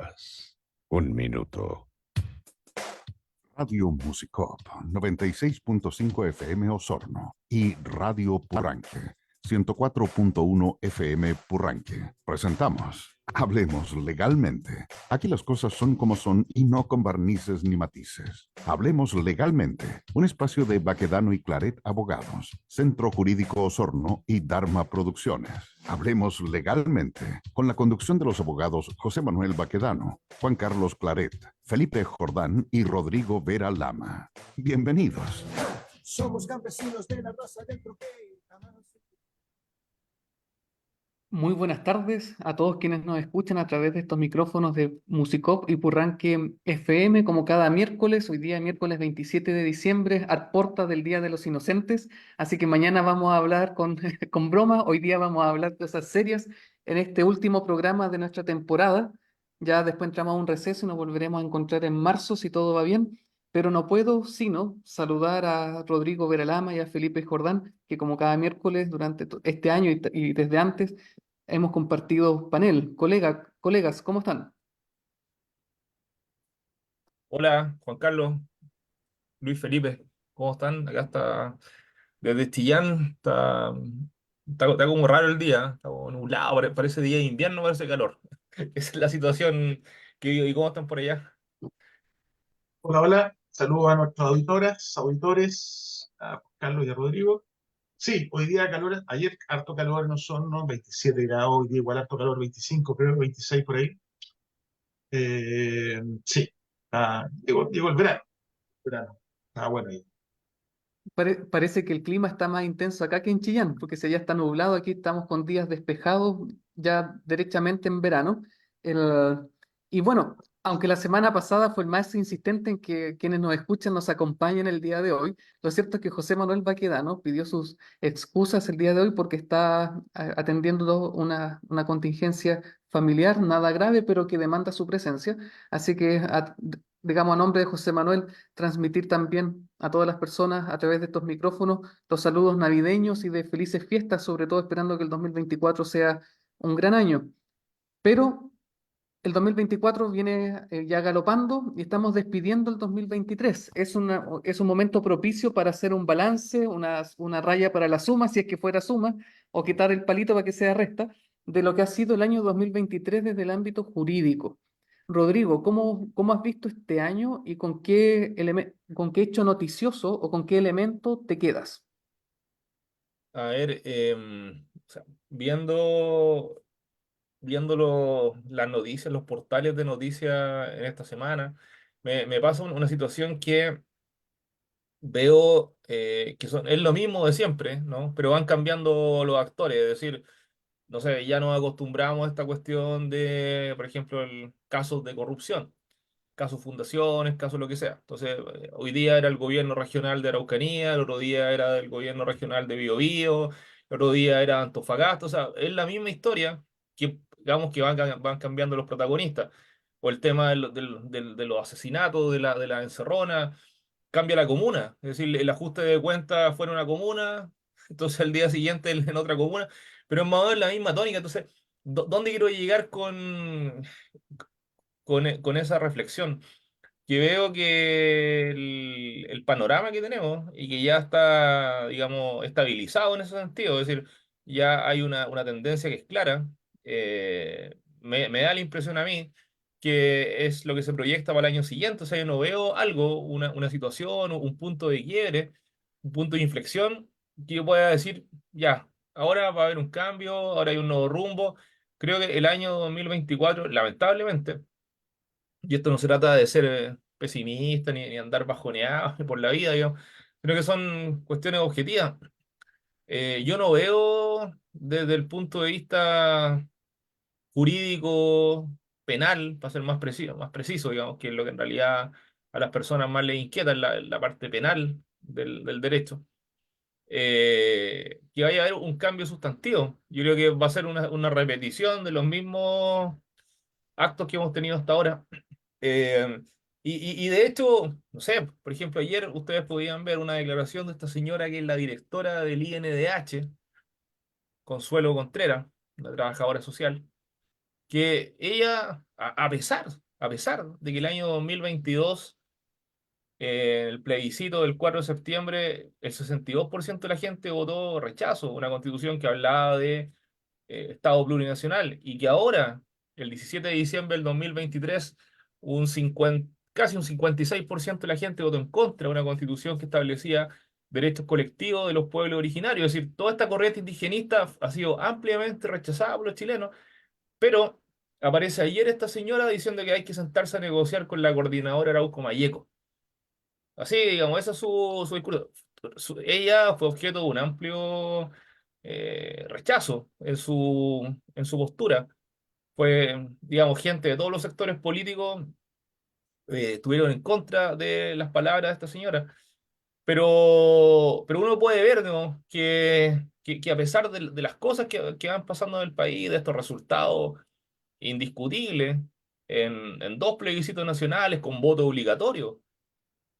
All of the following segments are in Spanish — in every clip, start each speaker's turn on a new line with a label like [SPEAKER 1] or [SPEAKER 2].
[SPEAKER 1] horas, un minuto.
[SPEAKER 2] Radio Musicop 96.5 FM Osorno y Radio Purranque 104.1 FM Purranque. Presentamos Hablemos Legalmente. Aquí las cosas son como son y no con barnices ni matices. Hablemos Legalmente, un espacio de Baquedano y Claret Abogados, Centro Jurídico Osorno y Dharma Producciones. Hablemos Legalmente, con la conducción de los abogados José Manuel Baquedano, Juan Carlos Claret, Felipe Jordán y Rodrigo Vera Lama. Bienvenidos.
[SPEAKER 3] Somos campesinos de la raza del troquel.
[SPEAKER 4] Muy buenas tardes a todos quienes nos escuchan a través de estos micrófonos de Musicop y Purranque FM, como cada miércoles, hoy día miércoles 27 de diciembre, a porta del Día de los Inocentes, así que mañana vamos a hablar con broma, hoy día vamos a hablar de cosas serias en este último programa de nuestra temporada, ya después entramos a un receso y nos volveremos a encontrar en marzo si todo va bien, pero no puedo sino saludar a Rodrigo Veralama y a Felipe Jordán, que como cada miércoles durante este año y desde antes, hemos compartido panel. Colegas, ¿cómo están?
[SPEAKER 5] Hola, Juan Carlos, Luis Felipe, ¿cómo están? Acá está desde Chillán, está como raro el día, está como nublado, parece día de invierno, parece calor. Esa es la situación que vivo. ¿Y cómo están por allá?
[SPEAKER 3] Hola, hola. Saludos a nuestras auditores, a Carlos y a Rodrigo. Sí, hoy día calor, ayer harto calor en Osorno, 27 grados, hoy día igual harto calor, 25, creo, 26 por ahí. Sí, digo el verano, está bueno ahí.
[SPEAKER 4] Parece que el clima está más intenso acá que en Chillán, porque si allá está nublado, aquí estamos con días despejados, ya derechamente en verano. El- y bueno, aunque la semana pasada fue el más insistente en que quienes nos escuchan nos acompañen el día de hoy, lo cierto es que José Manuel Baquedano pidió sus excusas el día de hoy porque está atendiendo una contingencia familiar, nada grave, pero que demanda su presencia. Así que, digamos, a nombre de José Manuel, transmitir también a todas las personas a través de estos micrófonos los saludos navideños y de felices fiestas, sobre todo esperando que el 2024 sea un gran año. Pero el 2024 viene ya galopando y estamos despidiendo el 2023. Es un momento propicio para hacer un balance, una raya para la suma, si es que fuera suma, o quitar el palito para que sea resta, de lo que ha sido el año 2023 desde el ámbito jurídico. Rodrigo, ¿cómo has visto este año y con qué hecho noticioso o con qué elemento te quedas?
[SPEAKER 5] A ver, o sea, viendo las noticias, los portales de noticias en esta semana, me pasa una situación que veo es lo mismo de siempre, ¿no? Pero van cambiando los actores, es decir, no sé, ya nos acostumbramos a esta cuestión de, por ejemplo, el casos de corrupción, casos fundaciones, casos lo que sea. Entonces, hoy día era el gobierno regional de Araucanía, el otro día era el gobierno regional de Biobío, el otro día era Antofagasta, o sea, es la misma historia que, digamos, que van cambiando los protagonistas. O el tema de los asesinatos, de la encerrona, cambia la comuna, es decir, el ajuste de cuentas fue en una comuna, entonces al día siguiente en otra comuna, pero es más o menos la misma tónica. Entonces, ¿dónde quiero llegar con esa reflexión? Que veo que el panorama que tenemos y que ya está, digamos, estabilizado en ese sentido, es decir, ya hay una tendencia que es clara, me da la impresión a mí que es lo que se proyecta para el año siguiente. O sea, yo no veo algo, una situación, un punto de quiebre, un punto de inflexión que yo pueda decir, ya, ahora va a haber un cambio, ahora hay un nuevo rumbo. Creo que el año 2024 lamentablemente, y esto no se trata de ser pesimista ni andar bajoneado por la vida, yo creo que son cuestiones objetivas. Yo no veo desde el punto de vista jurídico, penal, para ser más preciso, digamos, que es lo que en realidad a las personas más les inquieta, la parte penal del derecho, que vaya a haber un cambio sustantivo. Yo creo que va a ser una repetición de los mismos actos que hemos tenido hasta ahora. Eh, y de hecho, no sé, por ejemplo, ayer ustedes podían ver una declaración de esta señora que es la directora del INDH, Consuelo Contreras, una trabajadora social, que ella, a pesar de que el año 2022, el plebiscito del 4 de septiembre, el 62% de la gente votó rechazo, una constitución que hablaba de Estado plurinacional, y que ahora, el 17 de diciembre del 2023, casi un 56% de la gente votó en contra de una constitución que establecía derechos colectivos de los pueblos originarios. Es decir, toda esta corriente indigenista ha sido ampliamente rechazada por los chilenos, pero aparece ayer esta señora diciendo que hay que sentarse a negociar con la coordinadora Arauco Mayeco. Así, digamos, ese es su discurso. Ella fue objeto de un amplio rechazo en su postura. Fue, digamos, gente de todos los sectores políticos estuvieron en contra de las palabras de esta señora. Pero uno puede ver, ¿no?, que a pesar de las cosas que van pasando en el país, de estos resultados indiscutibles, en dos plebiscitos nacionales con voto obligatorio,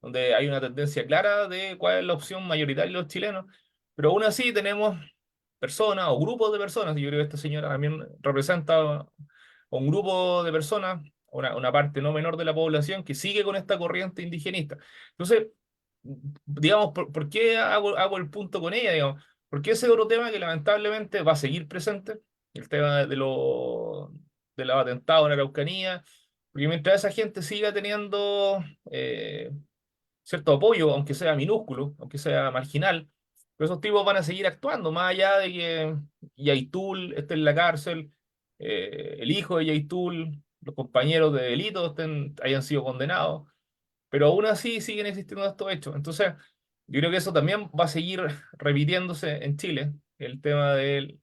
[SPEAKER 5] donde hay una tendencia clara de cuál es la opción mayoritaria de los chilenos, pero aún así tenemos personas o grupos de personas, y yo creo que esta señora también representa a un grupo de personas, una parte no menor de la población, que sigue con esta corriente indigenista. Entonces, digamos, ¿por qué hago el punto con ella, digamos? Porque ese es otro tema que lamentablemente va a seguir presente, el tema de los atentados en Araucanía, porque mientras esa gente siga teniendo cierto apoyo, aunque sea minúsculo, aunque sea marginal, pero esos tipos van a seguir actuando, más allá de que Yaitul esté en la cárcel, el hijo de Yaitul, los compañeros de delito hayan sido condenados, pero aún así siguen existiendo estos hechos. Entonces, yo creo que eso también va a seguir repitiéndose en Chile, el tema de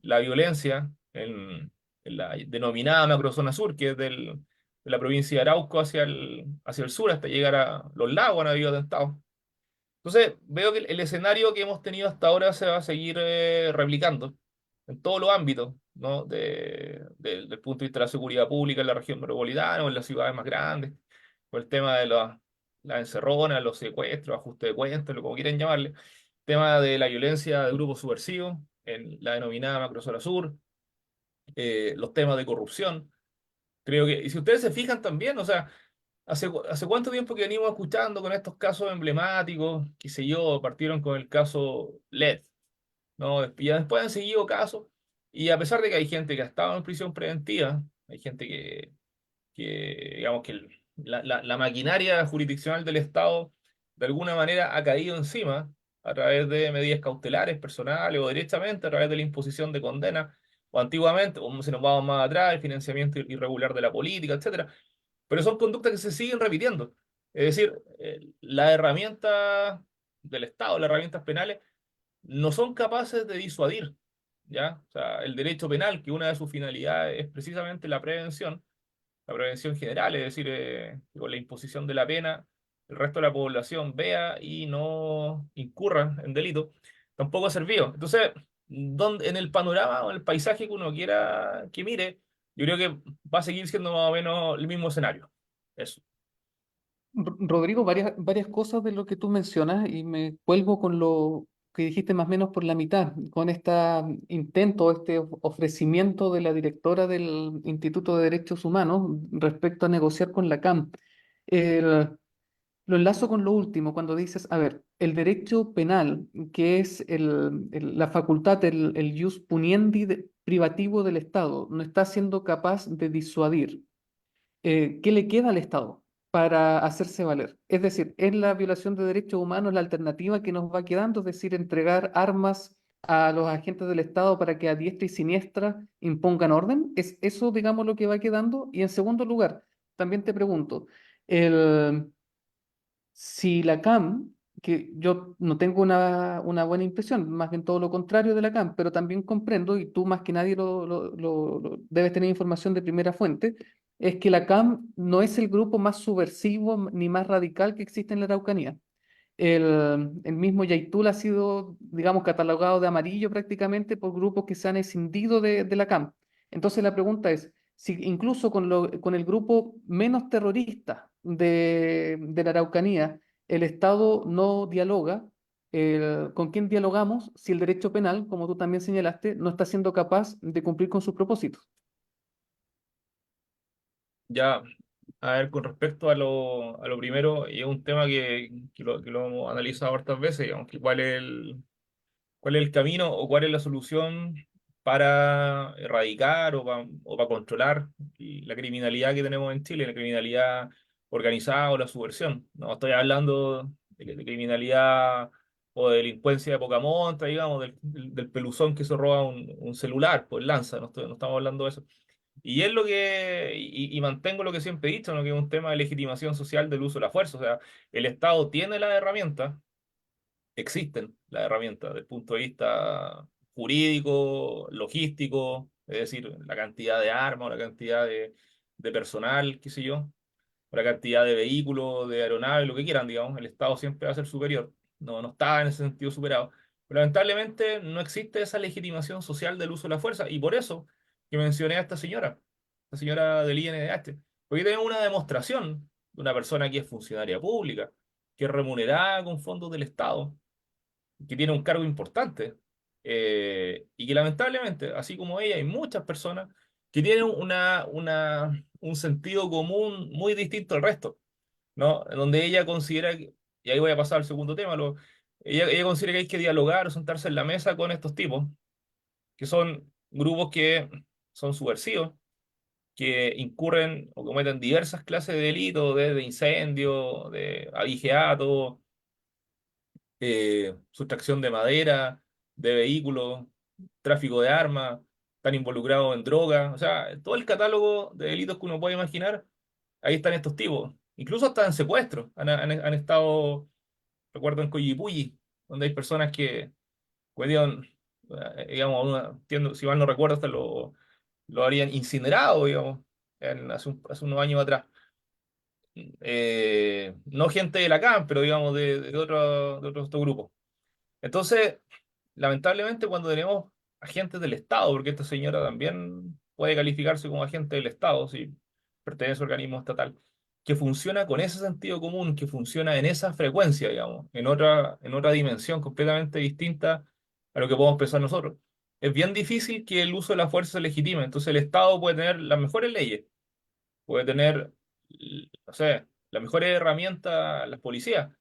[SPEAKER 5] la violencia en la denominada macrozona sur, que es de la provincia de Arauco hacia el sur, hasta llegar a los lagos, han habido atentados. Entonces, veo que el escenario que hemos tenido hasta ahora se va a seguir replicando en todos los ámbitos, ¿no? Del punto de vista de la seguridad pública en la región metropolitana o en las ciudades más grandes, con el tema de las encerronas, los secuestros, ajuste de cuentas, lo como quieran llamarle, tema de la violencia de grupos subversivos en la denominada macrozona sur, los temas de corrupción. Creo que, y si ustedes se fijan también, o sea, ¿hace cuánto tiempo que venimos escuchando con estos casos emblemáticos? Qué sé yo, partieron con el caso LED, ¿no? Y ya después han seguido casos, y a pesar de que hay gente que ha estado en prisión preventiva, hay gente digamos que la maquinaria jurisdiccional del Estado de alguna manera ha caído encima a través de medidas cautelares personales o directamente a través de la imposición de condena, o antiguamente, o si nos vamos más atrás, el financiamiento irregular de la política, etcétera. Pero son conductas que se siguen repitiendo. Es decir, las herramientas del Estado, las herramientas penales, no son capaces de disuadir, ¿ya? O sea, el derecho penal, que una de sus finalidades es precisamente la prevención general, es decir, que con la imposición de la pena, el resto de la población vea y no incurra en delito, tampoco ha servido. Entonces, en el panorama o en el paisaje que uno quiera que mire, yo creo que va a seguir siendo más o menos el mismo escenario. Eso.
[SPEAKER 4] Rodrigo, varias cosas de lo que tú mencionas y me cuelgo con lo que dijiste más o menos por la mitad, con este intento, este ofrecimiento de la directora del Instituto de Derechos Humanos respecto a negociar con la CAM. El- lo enlazo con lo último, cuando dices, a ver, el derecho penal, que es la facultad, el ius puniendi privativo del Estado, no está siendo capaz de disuadir. ¿Qué le queda al Estado para hacerse valer? Es decir, ¿es la violación de derechos humanos la alternativa que nos va quedando? Es decir, entregar armas a los agentes del Estado para que a diestra y siniestra impongan orden. ¿Es eso, digamos, lo que va quedando? Y en segundo lugar, también te pregunto, el, si la CAM, que yo no tengo una buena impresión, más bien todo lo contrario de la CAM, pero también comprendo, y tú más que nadie debes tener información de primera fuente, es que la CAM no es el grupo más subversivo ni más radical que existe en la Araucanía. El mismo Yaitul ha sido, digamos, catalogado de amarillo prácticamente por grupos que se han escindido de la CAM. Entonces la pregunta es, si incluso con el grupo menos terrorista de la Araucanía, el Estado no dialoga, ¿con quién dialogamos si el derecho penal, como tú también señalaste, no está siendo capaz de cumplir con sus propósitos?
[SPEAKER 5] Ya, a ver, con respecto a lo primero, y es un tema que lo hemos analizado hartas veces, digamos, que cuál es el camino o cuál es la solución para erradicar o para controlar la criminalidad que tenemos en Chile, la criminalidad organizada o la subversión. No estoy hablando de criminalidad o de delincuencia de poca monta, digamos, del peluzón que se roba un celular, pues lanza, no estamos hablando de eso. Y es lo y mantengo lo que siempre he dicho, ¿no? Que es un tema de legitimación social del uso de la fuerza. O sea, el Estado tiene las herramientas, existen las herramientas desde el punto de vista jurídico, logístico, es decir, la cantidad de armas, la cantidad de personal, qué sé yo, la cantidad de vehículos, de aeronaves, lo que quieran, digamos, el Estado siempre va a ser superior. No está en ese sentido superado. Pero lamentablemente no existe esa legitimación social del uso de la fuerza y por eso que mencioné a esta señora del INDH, porque tenemos una demostración de una persona que es funcionaria pública, que es remunerada con fondos del Estado, que tiene un cargo importante y que lamentablemente, así como ella, hay muchas personas que tienen un sentido común muy distinto al resto, ¿no? En donde ella considera, y ahí voy a pasar al segundo tema, ella considera que hay que dialogar o sentarse en la mesa con estos tipos, que son grupos que son subversivos, que incurren o cometen diversas clases de delitos, desde incendio, de abigeato, sustracción de madera, de vehículos, tráfico de armas, están involucrados en drogas, o sea, todo el catálogo de delitos que uno puede imaginar, ahí están estos tipos. Incluso hasta en secuestro, han estado, recuerdo en Coyipulli, donde hay personas que, cuestión, digamos, si mal no recuerdo, hasta lo habrían incinerado, digamos, hace unos años atrás. No gente de la CAM, pero digamos de otro grupo. Entonces, lamentablemente cuando tenemos agentes del Estado, porque esta señora también puede calificarse como agente del Estado si pertenece a un organismo estatal, que funciona con ese sentido común, que funciona en esa frecuencia, digamos, en otra dimensión completamente distinta a lo que podemos pensar nosotros. Es bien difícil que el uso de la fuerza se legitime. Entonces el Estado puede tener las mejores leyes, puede tener, no sé, las mejores herramientas, las policías,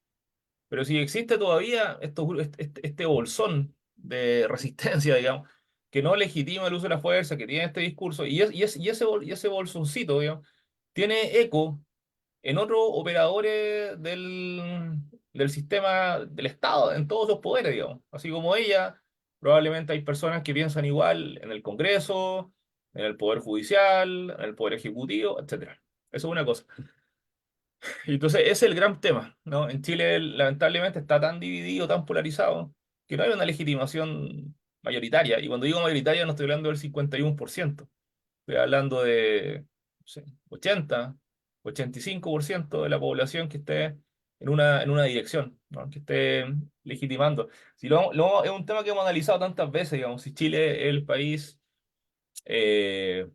[SPEAKER 5] pero si existe todavía este bolsón de resistencia, digamos, que no legitima el uso de la fuerza, que tiene este discurso, y ese bolsoncito, digamos, tiene eco en otros operadores del sistema del Estado, en todos los poderes, digamos. Así como ella, probablemente hay personas que piensan igual en el Congreso, en el Poder Judicial, en el Poder Ejecutivo, etcétera. Eso es una cosa. Y entonces ese es el gran tema, ¿no? En Chile lamentablemente está tan dividido, tan polarizado, que no hay una legitimación mayoritaria. Y cuando digo mayoritaria no estoy hablando del 51%, estoy hablando de, no sé, 80, 85% de la población que esté en una dirección, ¿no? Que esté legitimando. Si es un tema que hemos analizado tantas veces, digamos, si Chile es el país eh,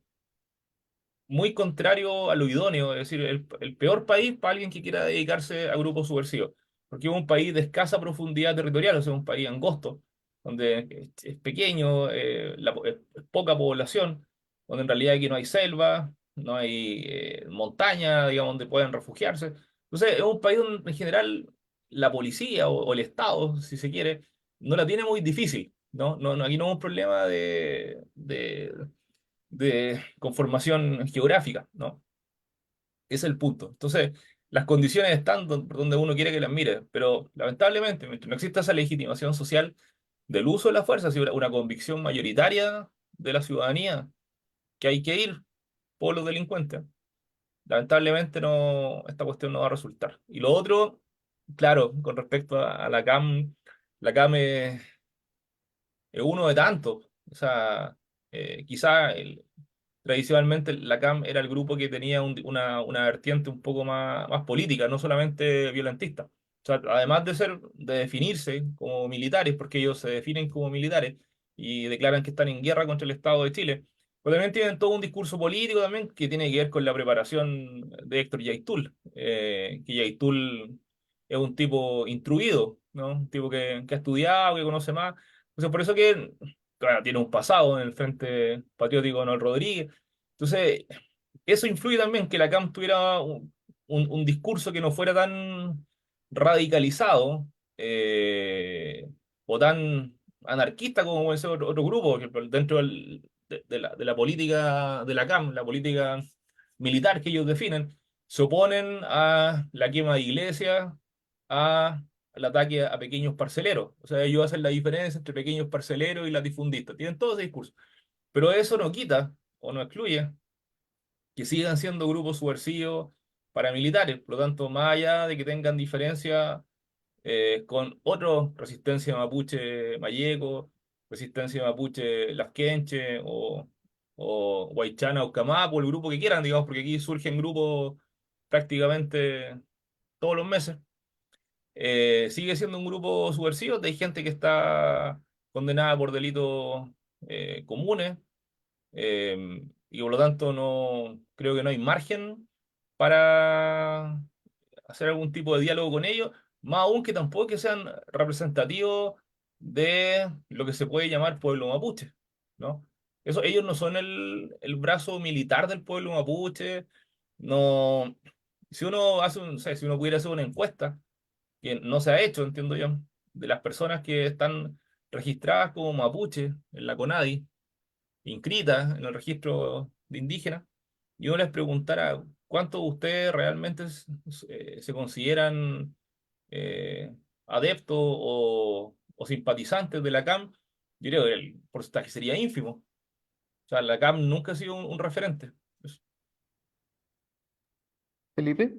[SPEAKER 5] muy contrario a lo idóneo, es decir, el peor país para alguien que quiera dedicarse a grupos subversivos, porque es un país de escasa profundidad territorial, o sea, un país angosto, donde es pequeño, es poca población, donde en realidad aquí no hay selva, no hay montaña, digamos, donde pueden refugiarse. Entonces, es un país donde en general la policía o el Estado, si se quiere, no la tiene muy difícil, ¿no? Aquí no es un problema de conformación geográfica, ¿no? Ese es el punto. Entonces, las condiciones están donde uno quiere que las mire, pero lamentablemente, mientras no exista esa legitimación social del uso de la fuerza, si una convicción mayoritaria de la ciudadanía que hay que ir por los delincuentes, lamentablemente esta cuestión no va a resultar. Y lo otro, claro, con respecto a la CAM es uno de tantos. O sea, quizá tradicionalmente la CAM era el grupo que tenía una vertiente un poco más política, no solamente violentista. O sea, además de definirse como militares, porque ellos se definen como militares y declaran que están en guerra contra el Estado de Chile, pero también tienen todo un discurso político también que tiene que ver con la preparación de Héctor Yaitul, que Yaitul es un tipo instruido, ¿no? Un tipo que ha estudiado, que conoce más. Entonces, por eso que, claro, tiene un pasado en el Frente Patriótico de Manuel Rodríguez. Entonces, eso influye también que la CAM tuviera un discurso que no fuera tan radicalizado o tan anarquista como ese otro grupo, por ejemplo, dentro de la política de la CAM, la política militar que ellos definen, se oponen a la quema de iglesias, al ataque a pequeños parceleros. O sea, ellos hacen la diferencia entre pequeños parceleros y latifundistas. Tienen todo ese discurso. Pero eso no quita o no excluye que sigan siendo grupos subversivos paramilitares. Por lo tanto, más allá de que tengan diferencia con otros, resistencia mapuche mayeco, resistencia mapuche lasquenche o Guaychana o Camapo, el grupo que quieran, digamos, porque aquí surgen grupos prácticamente todos los meses. Sigue siendo un grupo subversivo, hay gente que está condenada por delitos comunes, y por lo tanto no creo que no hay margen para hacer algún tipo de diálogo con ellos, más aún que tampoco que sean representativos de lo que se puede llamar pueblo mapuche, ¿no? Eso, ellos no son el brazo militar del pueblo mapuche, no. Si uno hace o sea, si uno pudiera hacer una encuesta, que no se ha hecho, entiendo yo, de las personas que están registradas como mapuche en la CONADI, inscritas en el registro de indígenas, y uno les preguntara cuántos de ustedes realmente se consideran eh, adeptos o simpatizantes de la CAM, yo creo que el porcentaje sería ínfimo. O sea, la CAM nunca ha sido un referente.
[SPEAKER 4] Felipe.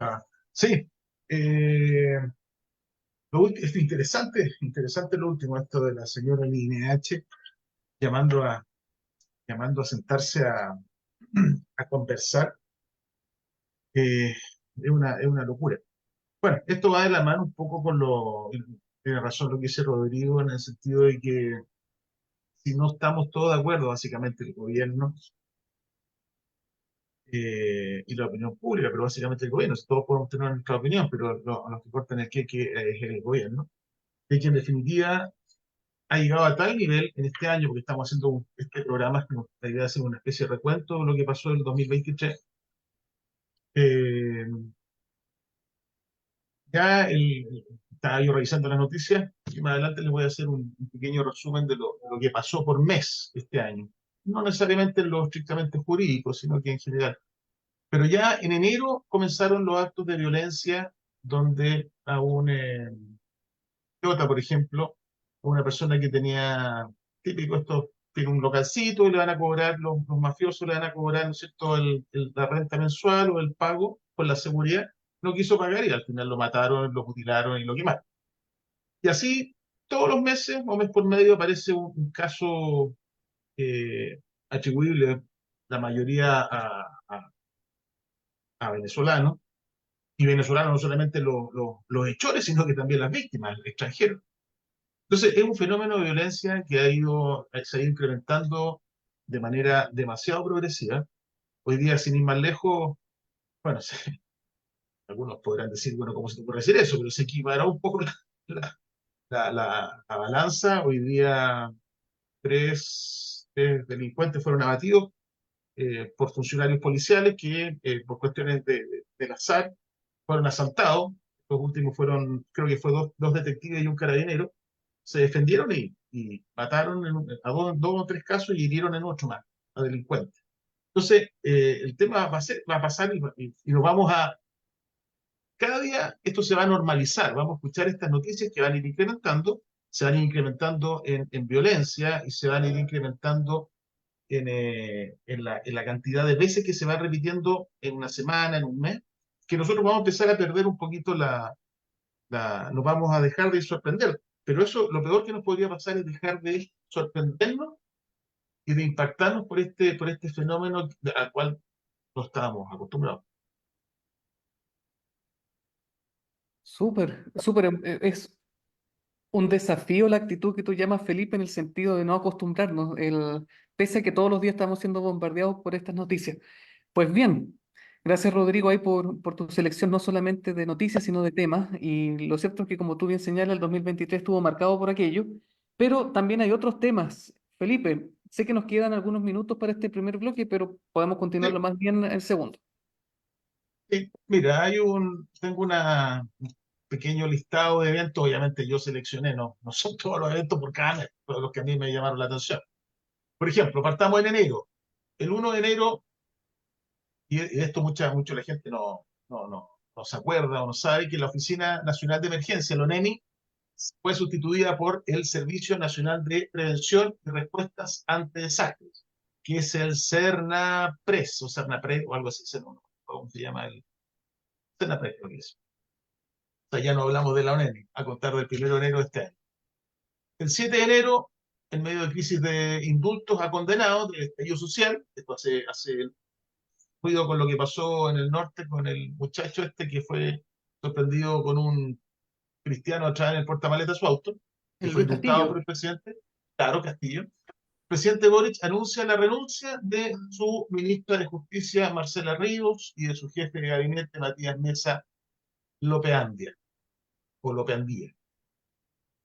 [SPEAKER 3] Ah, sí, es interesante, interesante lo último, esto de la señora H llamando a, llamando a sentarse a conversar, es una locura. Bueno, esto va de la mano un poco con tiene razón lo que dice Rodrigo en el sentido de que si no estamos todos de acuerdo, básicamente el gobierno y la opinión pública, pero básicamente el gobierno, si todos podemos tener nuestra opinión, pero a los que cortan el queque es el gobierno, de que en definitiva ha llegado a tal nivel en este año, porque estamos haciendo este programa, la idea de hacer una especie de recuento de lo que pasó en el 2023. eh, Estaba yo revisando las noticias y más adelante les voy a hacer un pequeño resumen de lo que pasó por mes este año. No necesariamente en lo estrictamente jurídico, sino que en general. Pero ya en enero comenzaron los actos de violencia donde a un Toyota, por ejemplo, a una persona que tenía, típico esto, tiene un localcito y le van a cobrar, los mafiosos le van a cobrar, ¿no es cierto?, la renta mensual o el pago por la seguridad, no quiso pagar y al final lo mataron, lo mutilaron y lo quemaron. Y así, todos los meses, o mes por medio, aparece un caso atribuible, la mayoría a venezolanos, y venezolanos no solamente los hechores, sino que también las víctimas, extranjeros. Entonces, es un fenómeno de violencia que se ha ido incrementando de manera demasiado progresiva. Hoy día, sin ir más lejos, bueno, algunos podrán decir, bueno, ¿cómo se te puede decir eso? Pero se equiparó un poco la, la balanza. Hoy día, tres delincuentes fueron abatidos por funcionarios policiales que, por cuestiones del azar, fueron asaltados. Los últimos fueron, creo que fue dos detectives y un carabinero. Se defendieron y mataron a dos o tres casos y hirieron en ocho más a delincuentes. Entonces, el tema va a pasar y nos vamos a. Cada día esto se va a normalizar. Vamos a escuchar estas noticias que van a ir incrementando, se van a ir incrementando en violencia y se van a ir incrementando en la cantidad de veces que se va repitiendo en una semana, en un mes, que nosotros vamos a empezar a perder un poquito nos vamos a dejar de sorprender. Pero eso, lo peor que nos podría pasar es dejar de sorprendernos y de impactarnos por este fenómeno al cual no estábamos acostumbrados.
[SPEAKER 4] Súper, súper. Es un desafío la actitud que tú llamas, Felipe, en el sentido de no acostumbrarnos, pese a que todos los días estamos siendo bombardeados por estas noticias. Pues bien, gracias Rodrigo ahí por tu selección no solamente de noticias, sino de temas. Y lo cierto es que como tú bien señalas, el 2023 estuvo marcado por aquello. Pero también hay otros temas. Felipe, sé que nos quedan algunos minutos para este primer bloque, pero podemos
[SPEAKER 3] Sí,
[SPEAKER 4] continuarlo más bien en el segundo.
[SPEAKER 3] sí. Mira, tengo un pequeño listado de eventos, obviamente yo seleccioné, no son todos los eventos por cada mes, todos los que a mí me llamaron la atención. Por ejemplo, partamos en enero. El 1 de enero, y de esto mucha la gente no se acuerda o no sabe, que la Oficina Nacional de Emergencia, el ONEMI, fue sustituida por el Servicio Nacional de Prevención y Respuestas ante Desastres, que es el CERNAPRES, o CERNAPRES, o algo así, ¿cómo se llama? El CERNAPRES, creo que es. O sea, ya no hablamos de la ONEMI, a contar del 1 de enero de este año. El 7 de enero, en medio de crisis de indultos a condenados del estallido social, esto hace ruido con lo que pasó en el norte con el muchacho este que fue sorprendido con un cristiano atrás en el portamaleta de su auto, que
[SPEAKER 4] El
[SPEAKER 3] fue
[SPEAKER 4] Luis
[SPEAKER 3] indultado por
[SPEAKER 4] Castillo.
[SPEAKER 3] el presidente, claro, Castillo. El presidente Boric anuncia la renuncia de su ministra de Justicia, Marcela Ríos, y de su jefe de gabinete, Matías Mesa Lopeandia, o Lopeandía.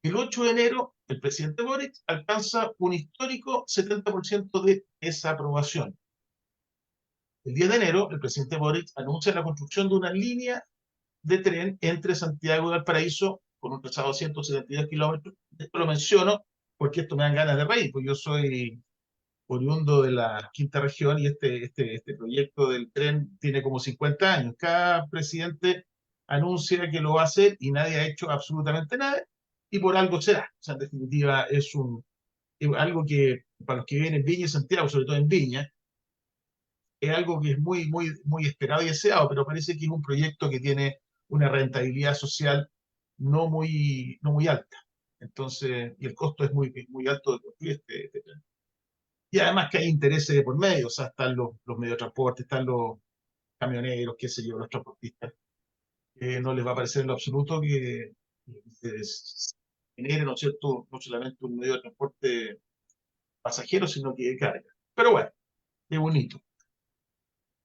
[SPEAKER 3] El 8 de enero, el presidente Boric alcanza un histórico 70% de esa aprobación. El 10 de enero, el presidente Boric anuncia la construcción de una línea de tren entre Santiago y Valparaíso con un trazado de 172 kilómetros. Esto lo menciono porque esto me dan ganas de reír, porque yo soy oriundo de la quinta región y este proyecto del tren tiene como 50 años. Cada presidente anuncia que lo va a hacer y nadie ha hecho absolutamente nada y por algo será. O sea, en definitiva, es algo que para los que viven en Viña y Santiago, sobre todo en Viña, es algo que es muy esperado y deseado, pero parece que es un proyecto que tiene una rentabilidad social no muy alta. Entonces, y el costo es muy alto de construir este tren. Y además que hay intereses de por medio, o sea, están los medios de transporte, están los camioneros, qué sé yo, los transportistas. No les va a parecer en lo absoluto que se genere, ¿no es cierto?, no solamente un medio de transporte pasajero, sino que de carga. Pero bueno, es bonito.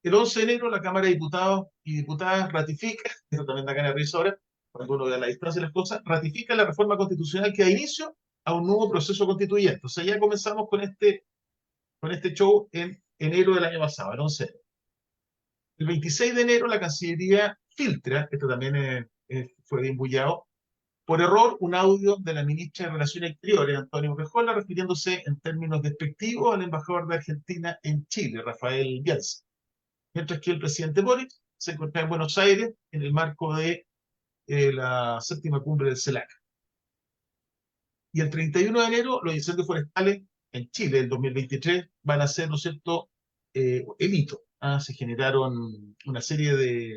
[SPEAKER 3] El 11 de enero la Cámara de Diputados y Diputadas ratifica, eso también da ganas de risa ahora, cuando uno ve a la distancia las cosas, ratifica la reforma constitucional que da inicio a un nuevo proceso constituyente. O sea, ya comenzamos con este show en enero del año pasado, el 11 de enero. El 26 de enero la Cancillería filtra, esto también fue bien bullado, por error un audio de la ministra de Relaciones Exteriores, Antonio Urrejola, refiriéndose en términos despectivos al embajador de Argentina en Chile, Rafael Bielsa, mientras que el presidente Boric se encontraba en Buenos Aires en el marco de la séptima cumbre del CELAC. Y el 31 de enero los incendios forestales en Chile del 2023 van a ser, ¿no es cierto?, el hito. Se generaron una serie de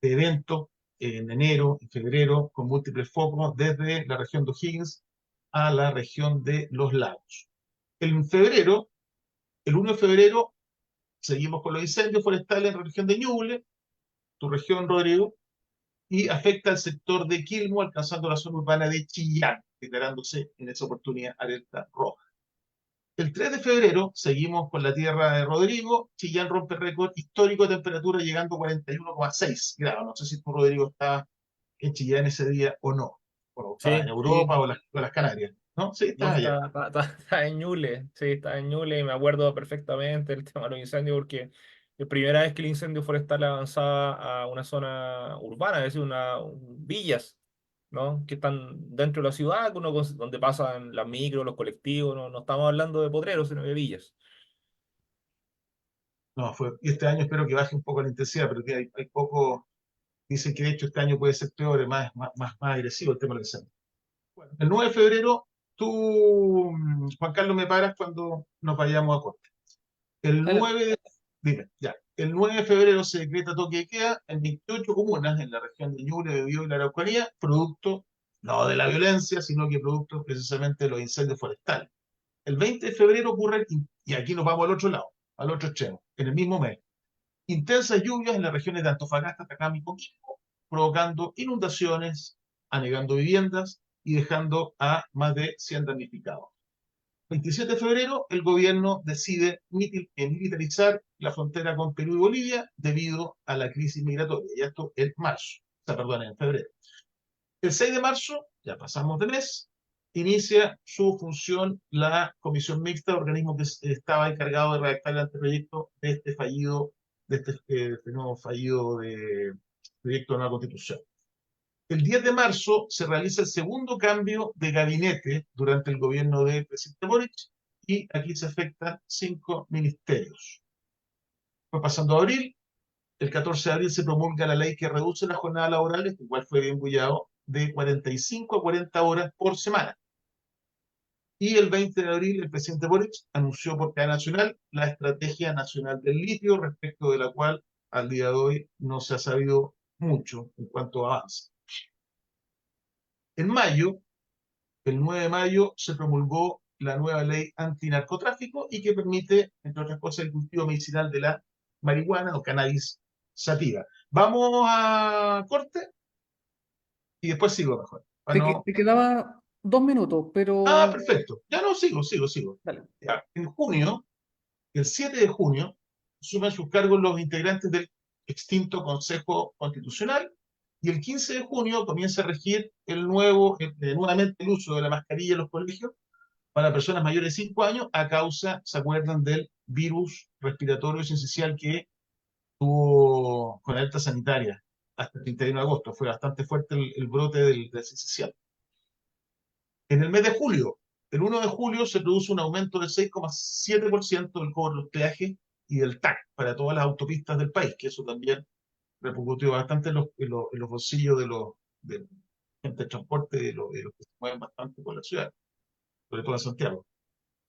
[SPEAKER 3] eventos en enero, en febrero, con múltiples focos desde la región de O'Higgins a la región de Los Lagos. En febrero, el 1 de febrero, seguimos con los incendios forestales en la región de Ñuble, tu región, Rodrigo, y afecta al sector de Quilmo, alcanzando la zona urbana de Chillán, declarándose en esa oportunidad alerta roja. El 3 de febrero seguimos con la tierra de Rodrigo. Chillán rompe récord histórico de temperatura llegando a 41,6 grados. No sé si tú, Rodrigo, estás en Chillán ese día o no. Bueno, estás en
[SPEAKER 5] Sí, sí.
[SPEAKER 3] Europa o las Canarias. ¿No? Sí,
[SPEAKER 5] No,
[SPEAKER 3] estás allá.
[SPEAKER 5] está en Ñuble, sí, está en Ñuble y me acuerdo perfectamente el tema de los incendios porque la primera vez que el incendio forestal avanzaba a una zona urbana, es decir, villas, ¿no? Que están dentro de la ciudad, donde pasan las micros, los colectivos, no estamos hablando de potreros, sino de villas.
[SPEAKER 3] No, y este año espero que baje un poco la intensidad, pero que hay poco. Dicen que de hecho este año puede ser peor, más agresivo el tema del incendio. Bueno, el 9 de febrero, tú, Juan Carlos, me paras cuando nos vayamos a corte. El
[SPEAKER 4] Adelante.
[SPEAKER 3] 9 de, dime, ya. El 9 de febrero se decreta toque de queda en 28 comunas en la región de Ñuble, Biobío y la Araucanía, producto no de la violencia, sino que producto precisamente de los incendios forestales. El 20 de febrero ocurre, y aquí nos vamos al otro lado, al otro extremo, en el mismo mes, intensas lluvias en las regiones de Antofagasta, Atacama y Coquimbo, provocando inundaciones, anegando viviendas y dejando a más de 100 damnificados. 27 de febrero, el gobierno decide militarizar la frontera con Perú y Bolivia debido a la crisis migratoria. Y esto en marzo, o sea, perdón, en febrero. El 6 de marzo, ya pasamos de mes, inicia su función la comisión mixta, organismo que estaba encargado de redactar el anteproyecto de este nuevo fallido de proyecto de nueva constitución. El 10 de marzo se realiza el segundo cambio de gabinete durante el gobierno del presidente Boric y aquí se afectan 5 ministerios. Fue pasando a abril, el 14 de abril se promulga la ley que reduce las jornadas laborales, que igual fue bien bullado, de 45 a 40 horas por semana. Y el 20 de abril el presidente Boric anunció por cadena nacional la Estrategia Nacional del Litio, respecto de la cual al día de hoy no se ha sabido mucho en cuanto a avance. En mayo, el 9 de mayo, se promulgó la nueva ley antinarcotráfico y que permite, entre otras cosas, el cultivo medicinal de la marihuana o cannabis sativa. Vamos a corte y después sigo mejor.
[SPEAKER 4] Te quedaba 2 minutos,
[SPEAKER 3] Ah,
[SPEAKER 4] pero
[SPEAKER 3] perfecto. Ya no, sigo.
[SPEAKER 4] dale.
[SPEAKER 3] Ya, en junio, el 7 de junio, asumen sus cargos los integrantes del extinto Consejo Constitucional y el 15 de junio comienza a regir nuevamente el uso de la mascarilla en los colegios para personas mayores de 5 años a causa, ¿se acuerdan?, del virus respiratorio sincicial que tuvo con alerta sanitaria hasta el 31 de agosto. Fue bastante fuerte el brote del sincicial. En el mes de julio, el 1 de julio, se produce un aumento del 6,7% del cobro de los peajes y del TAC para todas las autopistas del país, que eso también repercutió bastante en los bolsillos de gente de transporte, de los que se mueven bastante por la ciudad, sobre todo en Santiago.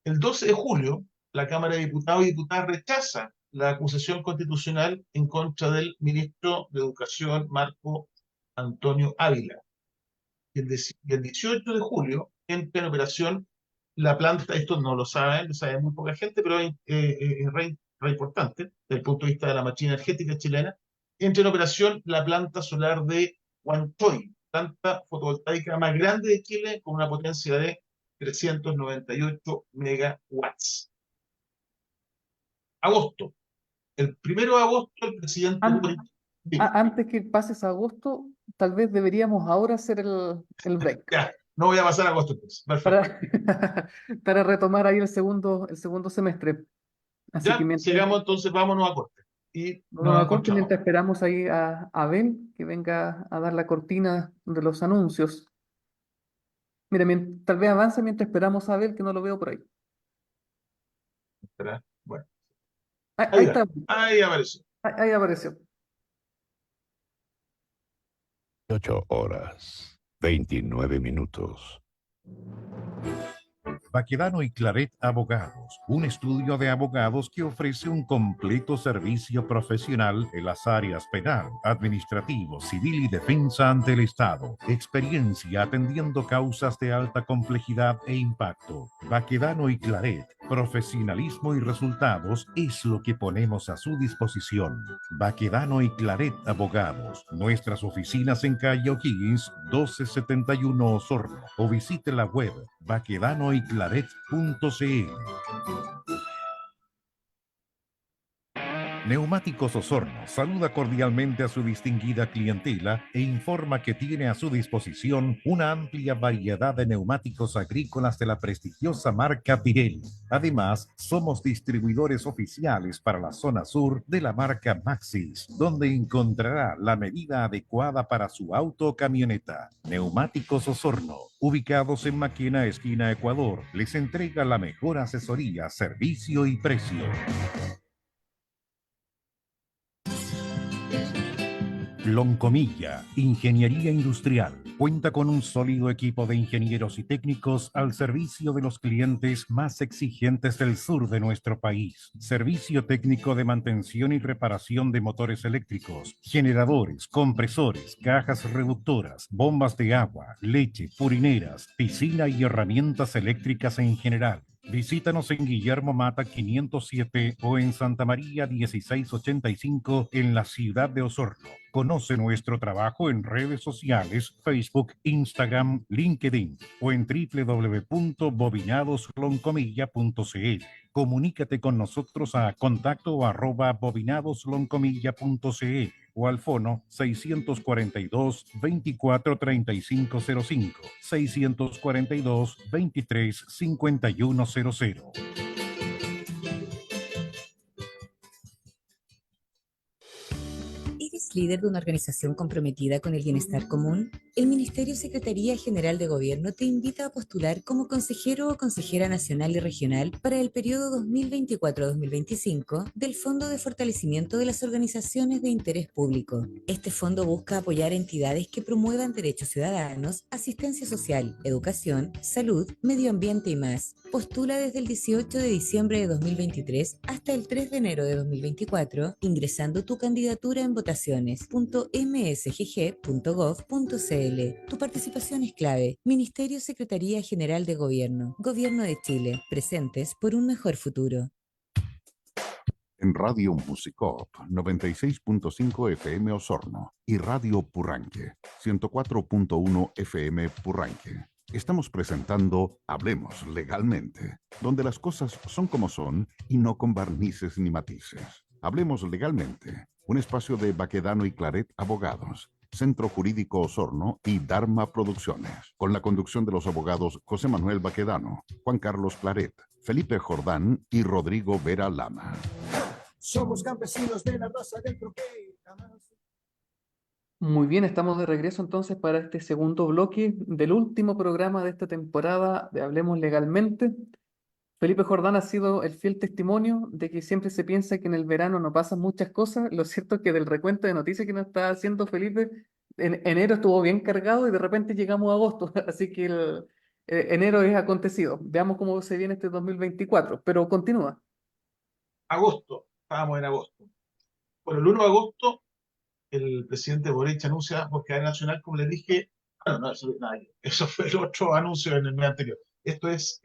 [SPEAKER 3] El 12 de julio, la Cámara de Diputados y Diputadas rechaza la acusación constitucional en contra del ministro de Educación, Marco Antonio Ávila. Y el 18 de julio entra en operación la planta, esto no lo saben, lo sabe muy poca gente, pero es re importante desde el punto de vista de la matriz energética chilena, entra en operación la planta solar de Huantoy, planta fotovoltaica más grande de Chile con una potencia de 398 megawatts. Agosto. El 1 de agosto el presidente
[SPEAKER 4] An-
[SPEAKER 3] Boric...
[SPEAKER 4] Antes que pases a agosto, tal vez deberíamos ahora hacer el break
[SPEAKER 3] Ya, no voy a pasar a agosto entonces. Perfecto.
[SPEAKER 4] para, para retomar ahí el segundo semestre. Así que
[SPEAKER 3] Ya,
[SPEAKER 4] mientras
[SPEAKER 3] sigamos entonces, vámonos a corte. Y nos
[SPEAKER 4] nos corte,
[SPEAKER 3] encontramos.
[SPEAKER 4] mientras esperamos ahí a Abel que venga a dar la cortina de los anuncios. Mira, tal vez avance mientras esperamos a Abel, que no lo veo por ahí.
[SPEAKER 3] Espera. Bueno,
[SPEAKER 4] Ahí,
[SPEAKER 3] ahí
[SPEAKER 4] ahí
[SPEAKER 3] va.
[SPEAKER 4] está,
[SPEAKER 3] Ahí apareció.
[SPEAKER 4] ahí apareció.
[SPEAKER 1] 8 horas, 29 minutos.
[SPEAKER 2] Baquedano y Claret Abogados, un estudio de abogados que ofrece un completo servicio profesional en las áreas penal, administrativo, civil y defensa ante el Estado. Experiencia atendiendo causas de alta complejidad e impacto. Baquedano y Claret, profesionalismo y resultados es lo que ponemos a su disposición. Baquedano y Claret Abogados, nuestras oficinas en calle O'Higgins 1271 Osorno, o visite la web baquedanoyclaret.cl. Neumáticos Osorno saluda cordialmente a su distinguida clientela e informa que tiene a su disposición una amplia variedad de neumáticos agrícolas de la prestigiosa marca Pirelli. Además, somos distribuidores oficiales para la zona sur de la marca Maxxis, donde encontrará la medida adecuada para su auto o camioneta. Neumáticos Osorno, ubicados en Maquena, esquina Ecuador, les entrega la mejor asesoría, servicio y precio. Loncomilla, Ingeniería Industrial. Cuenta con un sólido equipo de ingenieros y técnicos al servicio de los clientes más exigentes del sur de nuestro país. Servicio técnico de mantención y reparación de motores eléctricos, generadores, compresores, cajas reductoras, bombas de agua, leche, purineras, piscina y herramientas eléctricas en general. Visítanos en Guillermo Mata 507 o en Santa María 1685 en la ciudad de Osorno. Conoce nuestro trabajo en redes sociales, Facebook, Instagram, LinkedIn o en www.bobinadosloncomilla.cl. Comunícate con nosotros a contacto@bobinadosloncomilla.cl o al fono 642-243505, 642-235100.
[SPEAKER 6] ¿Eres líder de una organización comprometida con el bienestar común? El Ministerio Secretaría General de Gobierno te invita a postular como consejero o consejera nacional y regional para el periodo 2024-2025 del Fondo de Fortalecimiento de las Organizaciones de Interés Público. Este fondo busca apoyar entidades que promuevan derechos ciudadanos, asistencia social, educación, salud, medio ambiente y más. Postula desde el 18 de diciembre de 2023 hasta el 3 de enero de 2024, ingresando tu candidatura en votaciones.msgg.gov.cl. Tu participación es clave. Ministerio Secretaría General de Gobierno. Gobierno de Chile. Presentes por un mejor futuro.
[SPEAKER 2] En Radio Musicop 96.5 FM Osorno y Radio Purranque 104.1 FM Purranque. Estamos presentando Hablemos Legalmente, donde las cosas son como son y no con barnices ni matices. Hablemos Legalmente, un espacio de Baquedano y Claret Abogados, Centro Jurídico Osorno y Dharma Producciones, con la conducción de los abogados José Manuel Baquedano, Juan Carlos Claret, Felipe Jordán y Rodrigo Vera Lama.
[SPEAKER 7] Somos campesinos de la raza del troquel.
[SPEAKER 4] Muy bien, estamos de regreso entonces para este segundo bloque del último programa de esta temporada de Hablemos Legalmente. Felipe Jordán ha sido el fiel testimonio de que siempre se piensa que en el verano no pasan muchas cosas. Lo cierto es que del recuento de noticias que nos está haciendo Felipe, en enero estuvo bien cargado y de repente llegamos a agosto, así que enero es acontecido. Veamos cómo se viene este 2024, pero continúa.
[SPEAKER 3] Agosto, estábamos en agosto. Bueno, el 1 de agosto, el presidente Boric anuncia por cadena nacional, como les dije, bueno, no, eso fue el otro anuncio en el mes anterior. Esto es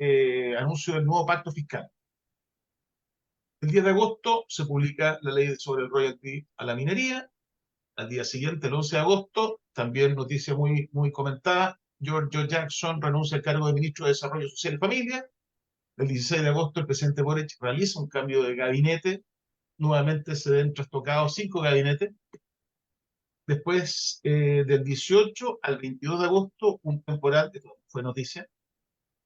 [SPEAKER 3] anuncio del nuevo pacto fiscal. El 10 de agosto se publica la ley sobre el royalty a la minería. Al día siguiente, el 11 de agosto, también noticia muy, muy comentada, Giorgio Jackson renuncia al cargo de ministro de Desarrollo Social y Familia. El 16 de agosto, el presidente Boric realiza un cambio de gabinete. Nuevamente se ven trastocados 5 gabinetes. Después, del 18 al 22 de agosto, un temporal, esto fue noticia,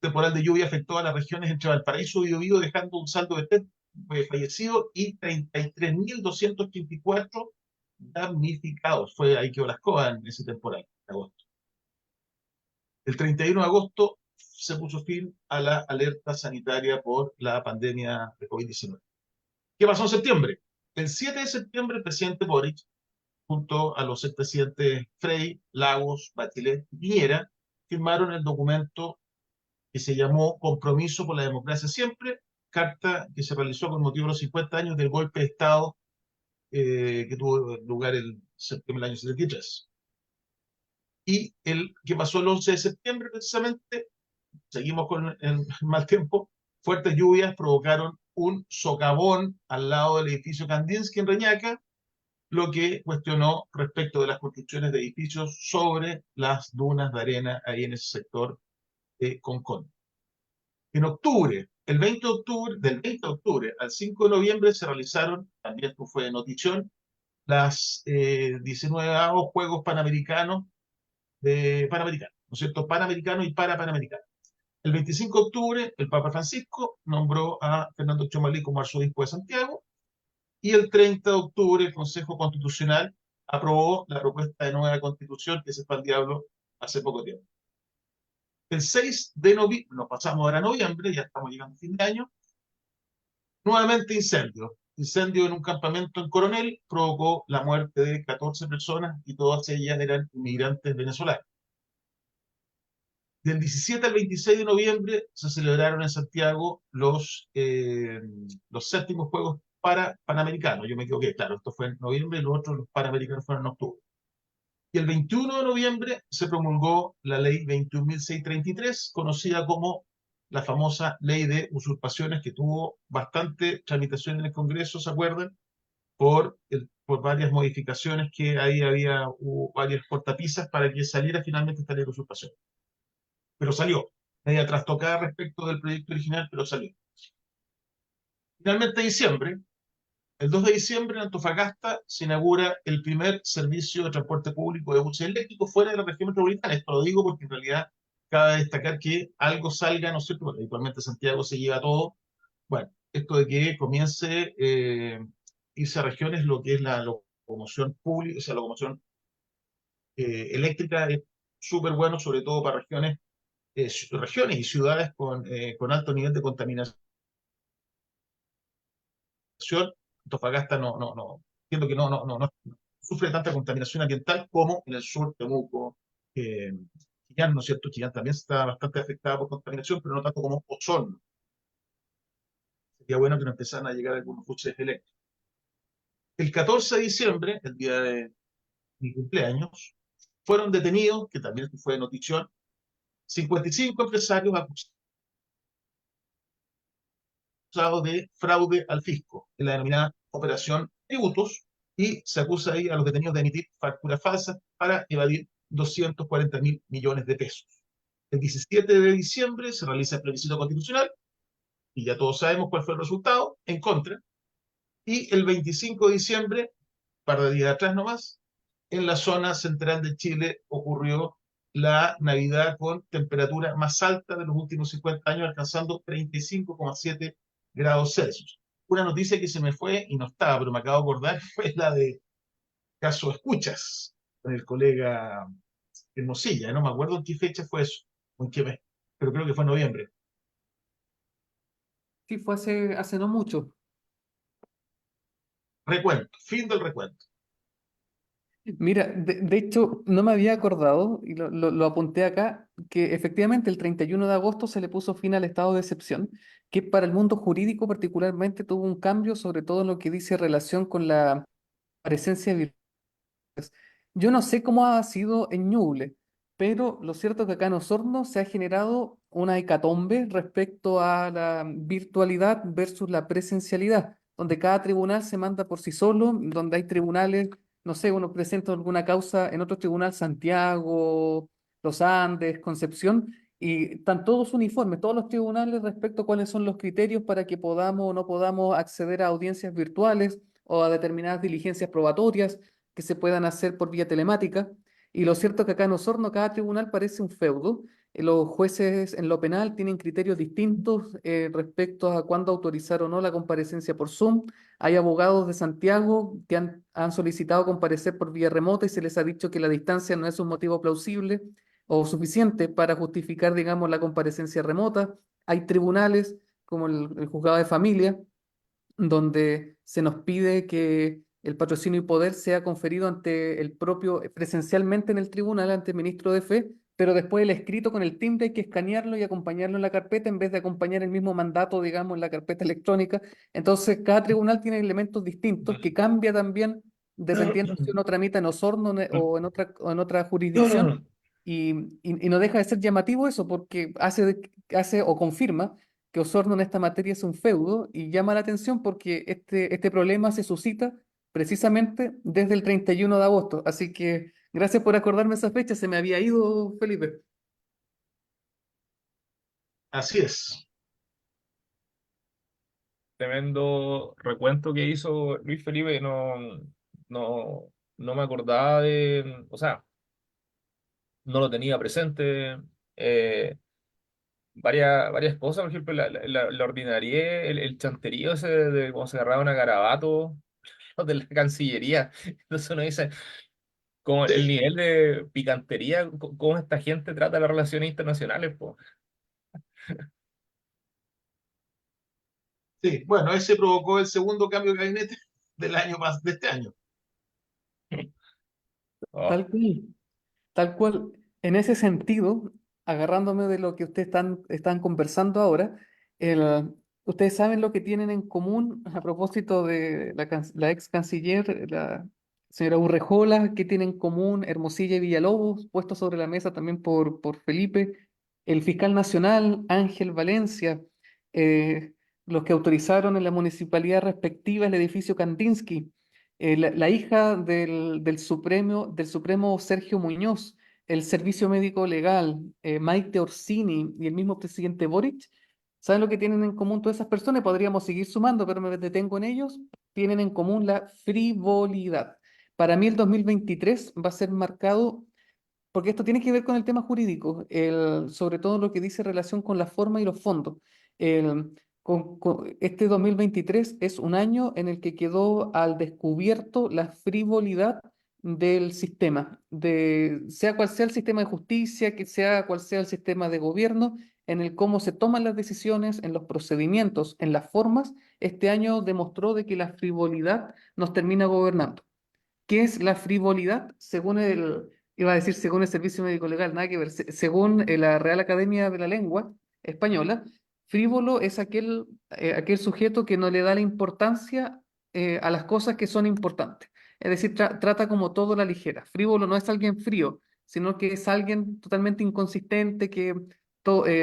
[SPEAKER 3] temporal de lluvia afectó a las regiones entre Valparaíso y Biobío, dejando un saldo de 3 fallecidos y 33.284 damnificados. Fue ahí que las cosas en ese temporal de agosto. El 31 de agosto se puso fin a la alerta sanitaria por la pandemia de COVID-19. ¿Qué pasó en septiembre? El 7 de septiembre, el presidente Boric, junto a los expresidentes Frei, Lagos, Bachelet y Piñera, firmaron el documento que se llamó Compromiso por la Democracia Siempre, carta que se realizó con motivo de los 50 años del golpe de Estado que tuvo lugar en septiembre del año 73. Y el que pasó el 11 de septiembre, precisamente, seguimos con el mal tiempo, fuertes lluvias provocaron un socavón al lado del edificio Kandinsky en Reñaca, lo que cuestionó respecto de las construcciones de edificios sobre las dunas de arena ahí en ese sector de Concón. En octubre, el 20 de octubre, del 20 de octubre al 5 de noviembre se realizaron, también esto fue notición, las 19 Juegos Panamericanos Panamericanos, ¿no es cierto? Panamericanos y Panamericanos. El 25 de octubre, el Papa Francisco nombró a Fernando Chomalí como arzobispo de Santiago, y el 30 de octubre el Consejo Constitucional aprobó la propuesta de nueva constitución que se fue al diablo hace poco tiempo. El 6 de noviembre, nos pasamos ahora a noviembre, ya estamos llegando a fin de año, nuevamente incendio. Incendio en un campamento en Coronel provocó la muerte de 14 personas y todas ellas eran inmigrantes venezolanos. Del 17 al 26 de noviembre se celebraron en Santiago los séptimos Juegos Panamericanos. Yo me equivoqué, claro, esto fue en noviembre y los otros, los Panamericanos, fueron en octubre. Y el 21 de noviembre se promulgó la ley 21.633, conocida como la famosa ley de usurpaciones, que tuvo bastante tramitación en el Congreso, ¿se acuerdan? Por varias modificaciones que ahí hubo varias cortapisas para que saliera finalmente esta ley de usurpaciones. Pero salió, media trastocada respecto del proyecto original, pero salió. Finalmente, en diciembre, El 2 de diciembre en Antofagasta se inaugura el primer servicio de transporte público de buses eléctricos fuera de la región metropolitana. Esto lo digo porque en realidad cabe destacar que algo salga, ¿no es cierto? Porque habitualmente Santiago se lleva todo. Bueno, esto de que comience irse a regiones lo que es la locomoción pública, o sea, la locomoción eléctrica es súper bueno, sobre todo para regiones y ciudades con alto nivel de contaminación. Antofagasta entiendo que no sufre tanta contaminación ambiental como en el sur, Temuco, Chillán, ¿no es cierto? Chillán también está bastante afectada por contaminación, pero no tanto como Osorno. Sería bueno que no empezaran a llegar algunos buses eléctricos. El 14 de diciembre, el día de mi cumpleaños, fueron detenidos, que también fue notición, 55 empresarios acusados de fraude al fisco, en la denominada Operación Tributos, y se acusa ahí a los detenidos de emitir facturas falsas para evadir 240.000 millones de pesos. El 17 de diciembre se realiza el plebiscito constitucional, y ya todos sabemos cuál fue el resultado, en contra, y el 25 de diciembre, un par de días atrás nomás, en la zona central de Chile ocurrió la Navidad con temperatura más alta de los últimos 50 años, alcanzando 35,7 grados Celsius. Una noticia que se me fue y no estaba, pero me acabo de acordar, fue la de caso Escuchas, con el colega Hermosilla. No me acuerdo en qué fecha fue eso, o en qué mes, pero creo que fue en noviembre.
[SPEAKER 4] Sí, fue hace no mucho.
[SPEAKER 3] Recuento, fin del recuento.
[SPEAKER 4] Mira, de hecho, no me había acordado, y lo apunté acá, que efectivamente el 31 de agosto se le puso fin al estado de excepción, que para el mundo jurídico particularmente tuvo un cambio, sobre todo en lo que dice relación con la presencia virtual. Yo no sé cómo ha sido en Ñuble, pero lo cierto es que acá en Osorno se ha generado una hecatombe respecto a la virtualidad versus la presencialidad, donde cada tribunal se manda por sí solo, donde hay tribunales, no sé, uno presenta alguna causa en otro tribunal, Santiago, Los Andes, Concepción, y están todos uniformes, todos los tribunales respecto a cuáles son los criterios para que podamos o no podamos acceder a audiencias virtuales o a determinadas diligencias probatorias que se puedan hacer por vía telemática. Y lo cierto es que acá en Osorno cada tribunal parece un feudo. Los jueces en lo penal tienen criterios distintos respecto a cuándo autorizar o no la comparecencia por Zoom. Hay abogados de Santiago que han solicitado comparecer por vía remota y se les ha dicho que la distancia no es un motivo plausible o suficiente para justificar, digamos, la comparecencia remota. Hay tribunales como el juzgado de familia donde se nos pide que el patrocinio y poder sea conferido ante el propio, presencialmente en el tribunal, ante el ministro de Fe, pero después el escrito con el timbre hay que escanearlo y acompañarlo en la carpeta en vez de acompañar el mismo mandato, digamos, en la carpeta electrónica. Entonces, cada tribunal tiene elementos distintos que cambia también dependiendo si uno tramita en Osorno o en otra jurisdicción. Y no deja de ser llamativo eso porque hace o confirma que Osorno en esta materia es un feudo y llama la atención porque este problema se suscita precisamente desde el 31 de agosto. Así que gracias por acordarme esa fecha, se me había ido, Felipe.
[SPEAKER 3] Así es.
[SPEAKER 5] Tremendo recuento que hizo Luis Felipe, no, no me acordaba o sea, no lo tenía presente. eh, varias cosas, por ejemplo, la ordinariedad, el chanterío ese de cómo se agarraban a garabato, los de la Cancillería. Entonces uno dice, como el
[SPEAKER 3] Sí,
[SPEAKER 5] nivel de picantería, cómo esta gente trata las relaciones internacionales, pues.
[SPEAKER 3] sí. Bueno, ese provocó el segundo cambio de gabinete de este año.
[SPEAKER 5] Oh,
[SPEAKER 4] Tal cual. Tal cual, en ese sentido, agarrándome de lo que ustedes están conversando ahora, ustedes saben lo que tienen en común a propósito de la ex canciller, la señora Urrejola, que tienen en común Hermosilla y Villalobos, puesto sobre la mesa también por Felipe, el fiscal nacional Ángel Valencia, eh, los que autorizaron en la municipalidad respectiva el edificio Kandinsky, la hija del Supremo Sergio Muñoz, el Servicio Médico Legal, Maite Orsini y el mismo presidente Boric, ¿Saben lo que tienen en común todas esas personas? Podríamos seguir sumando, pero me detengo en ellos. Tienen en común la frivolidad. Para mí el 2023 va a ser marcado, porque esto tiene que ver con el tema jurídico, sobre todo lo que dice relación con la forma y los fondos. Este 2023 es un año en el que quedó al descubierto la frivolidad del sistema, sea cual sea el sistema de justicia, que sea cual sea el sistema de gobierno, en el cómo se toman las decisiones, en los procedimientos, en las formas. Este año demostró de que la frivolidad nos termina gobernando. ¿Qué es la frivolidad? Iba a decir según el Servicio Médico Legal, nada que ver, según la Real Academia de la Lengua Española, frívolo es aquel sujeto que no le da la importancia a las cosas que son importantes. Es decir, trata como todo a la ligera. Frívolo no es alguien frío, sino que es alguien totalmente inconsistente que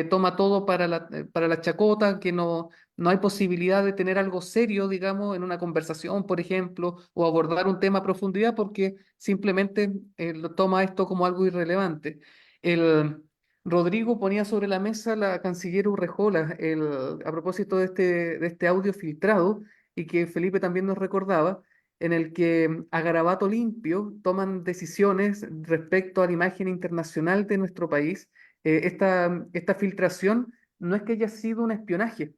[SPEAKER 4] toma todo para la chacota, que no hay posibilidad de tener algo serio, digamos, en una conversación, por ejemplo, o abordar un tema a profundidad porque simplemente lo toma esto como algo irrelevante. El Rodrigo ponía sobre la mesa la canciller Urrejola a propósito de este audio filtrado y que Felipe también nos recordaba, en el que a garabato limpio toman decisiones respecto a la imagen internacional de nuestro país. Esta filtración no es que haya sido un espionaje,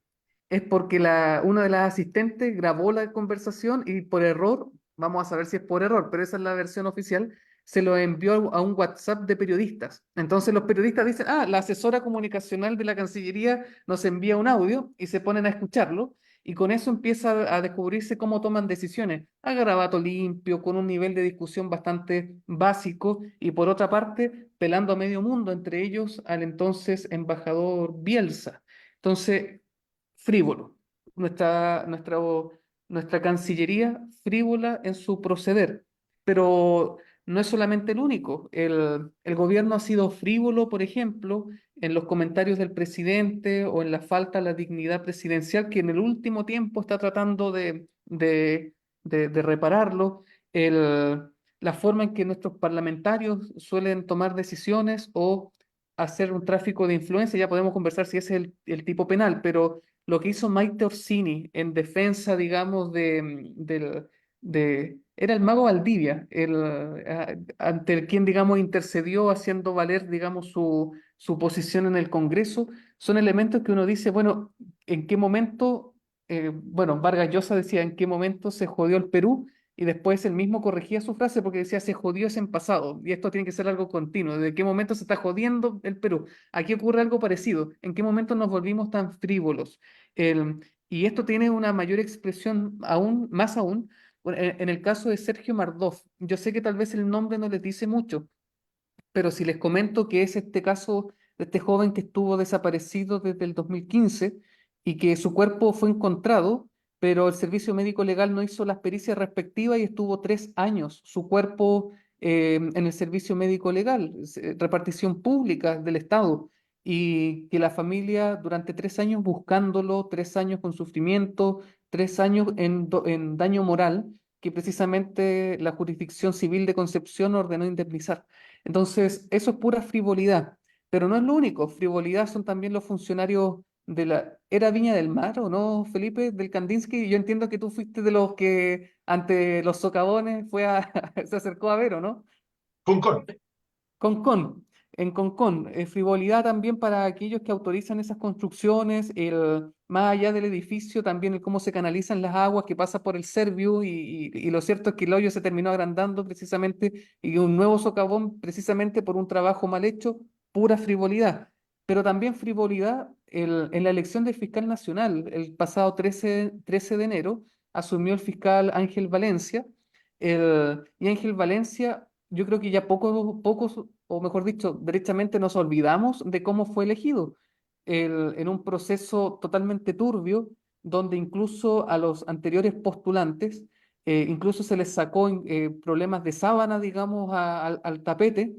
[SPEAKER 4] es porque una de las asistentes grabó la conversación y por error, vamos a saber si es por error, pero esa es la versión oficial, se lo envió a un WhatsApp de periodistas. Entonces los periodistas dicen, la asesora comunicacional de la Cancillería nos envía un audio y se ponen a escucharlo y con eso empieza a descubrirse cómo toman decisiones a garabato limpio, con un nivel de discusión bastante básico y por otra parte pelando a medio mundo, entre ellos al entonces embajador Bielsa. Entonces, frívolo. Nuestra Cancillería frívola en su proceder, pero no es solamente el único. El gobierno ha sido frívolo, por ejemplo, en los comentarios del presidente o en la falta a la dignidad presidencial, que en el último tiempo está tratando de repararlo. La forma en que nuestros parlamentarios suelen tomar decisiones o hacer un tráfico de influencia, ya podemos conversar si ese es el tipo penal, pero lo que hizo Maite Orsini en defensa, digamos, era el mago Valdivia, ante el quien, digamos, intercedió haciendo valer, digamos, su posición en el Congreso, son elementos que uno dice, bueno, ¿en qué momento, bueno, Vargas Llosa decía, ¿en qué momento se jodió el Perú? Y después él mismo corregía su frase porque decía, se jodió es en pasado, y esto tiene que ser algo continuo. ¿De qué momento se está jodiendo el Perú? Aquí ocurre algo parecido. ¿En qué momento nos volvimos tan frívolos? Y esto tiene una mayor expresión aún, más aún, en el caso de Sergio Mardoff. Yo sé que tal vez el nombre no les dice mucho, pero si les comento que es este caso de este joven que estuvo desaparecido desde el 2015 y que su cuerpo fue encontrado, pero el servicio médico legal no hizo las pericias respectivas y estuvo 3 años su cuerpo en el servicio médico legal, repartición pública del Estado, y que la familia durante 3 años buscándolo, 3 años con sufrimiento, 3 años en daño moral, que precisamente la jurisdicción civil de Concepción ordenó indemnizar. Entonces, eso es pura frivolidad, pero no es lo único. Frivolidad son también los funcionarios de la... ¿Era Viña del Mar o no, Felipe, del Kandinsky? Yo entiendo que tú fuiste de los que ante los socavones se acercó a ver, ¿o no?
[SPEAKER 3] Concon.
[SPEAKER 4] Concón, en Concón, frivolidad también para aquellos que autorizan esas construcciones, más allá del edificio, también el cómo se canalizan las aguas que pasa por el Servio y lo cierto es que el hoyo se terminó agrandando precisamente y un nuevo socavón precisamente por un trabajo mal hecho, pura frivolidad. Pero también frivolidad en la elección del fiscal nacional. El pasado 13 de enero asumió el fiscal Ángel Valencia y Ángel Valencia, yo creo que ya pocos, o mejor dicho, derechamente nos olvidamos de cómo fue elegido en un proceso totalmente turbio, donde incluso a los anteriores postulantes, incluso se les sacó problemas de sábana, digamos, al tapete,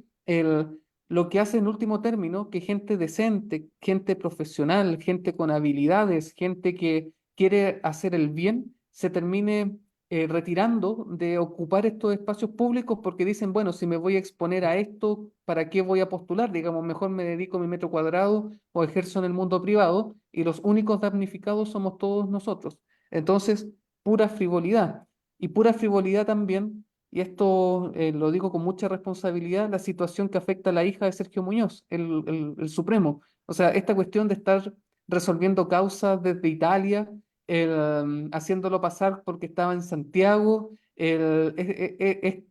[SPEAKER 4] lo que hace en último término que gente decente, gente profesional, gente con habilidades, gente que quiere hacer el bien, se termine retirando de ocupar estos espacios públicos porque dicen, bueno, si me voy a exponer a esto, ¿para qué voy a postular? Digamos, mejor me dedico a mi metro cuadrado o ejerzo en el mundo privado y los únicos damnificados somos todos nosotros. Entonces, pura frivolidad. Y pura frivolidad también, y esto lo digo con mucha responsabilidad, la situación que afecta a la hija de Sergio Muñoz, el Supremo. O sea, esta cuestión de estar resolviendo causas desde Italia, haciéndolo pasar porque estaba en Santiago.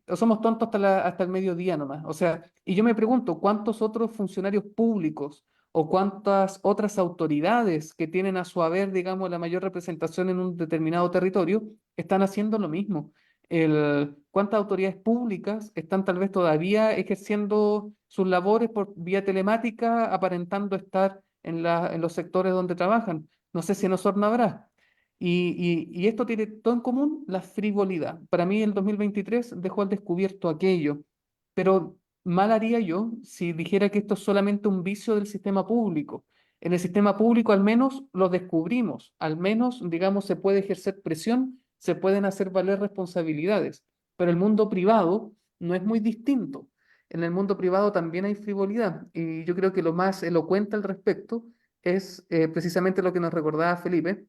[SPEAKER 4] O somos tontos hasta el mediodía nomás. O sea, y yo me pregunto, ¿cuántos otros funcionarios públicos o cuántas otras autoridades que tienen a su haber, digamos, la mayor representación en un determinado territorio están haciendo lo mismo? ¿Cuántas autoridades públicas están tal vez todavía ejerciendo sus labores por vía telemática, aparentando estar en los sectores donde trabajan? No sé si en Osorno habrá. Y esto tiene todo en común, la frivolidad. Para mí el 2023 dejó al descubierto aquello, pero mal haría yo si dijera que esto es solamente un vicio del sistema público. En el sistema público al menos lo descubrimos, al menos, digamos, se puede ejercer presión, se pueden hacer valer responsabilidades, pero el mundo privado no es muy distinto. En el mundo privado también hay frivolidad y yo creo que lo más elocuente al respecto es precisamente lo que nos recordaba Felipe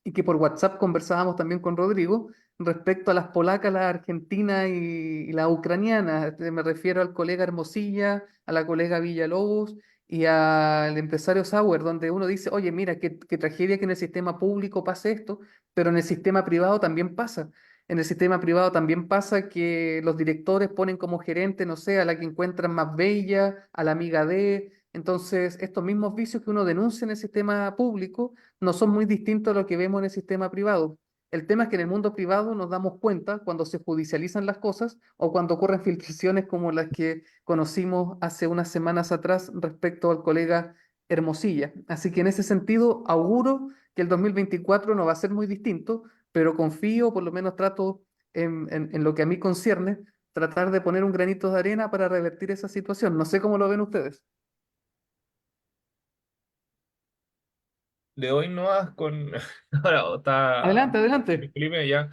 [SPEAKER 4] y que por WhatsApp conversábamos también con Rodrigo respecto a las polacas, las argentinas y las ucranianas. Me refiero al colega Hermosilla, a la colega Villalobos y al empresario Sauer, donde uno dice, oye, mira, qué tragedia que en el sistema público pase esto, pero en el sistema privado también pasa. En el sistema privado también pasa que los directores ponen como gerente, no sé, a la que encuentran más bella, a la amiga de... Entonces, estos mismos vicios que uno denuncia en el sistema público no son muy distintos a lo que vemos en el sistema privado. El tema es que en el mundo privado nos damos cuenta cuando se judicializan las cosas o cuando ocurren filtraciones como las que conocimos hace unas semanas atrás respecto al colega Hermosilla. Así que en ese sentido auguro que el 2024 no va a ser muy distinto, pero confío, por lo menos trato en lo que a mí concierne, tratar de poner un granito de arena para revertir esa situación. No sé cómo lo ven ustedes.
[SPEAKER 5] Le doy nomás con... Ahora está
[SPEAKER 4] Adelante, adelante.
[SPEAKER 5] Felipe ya.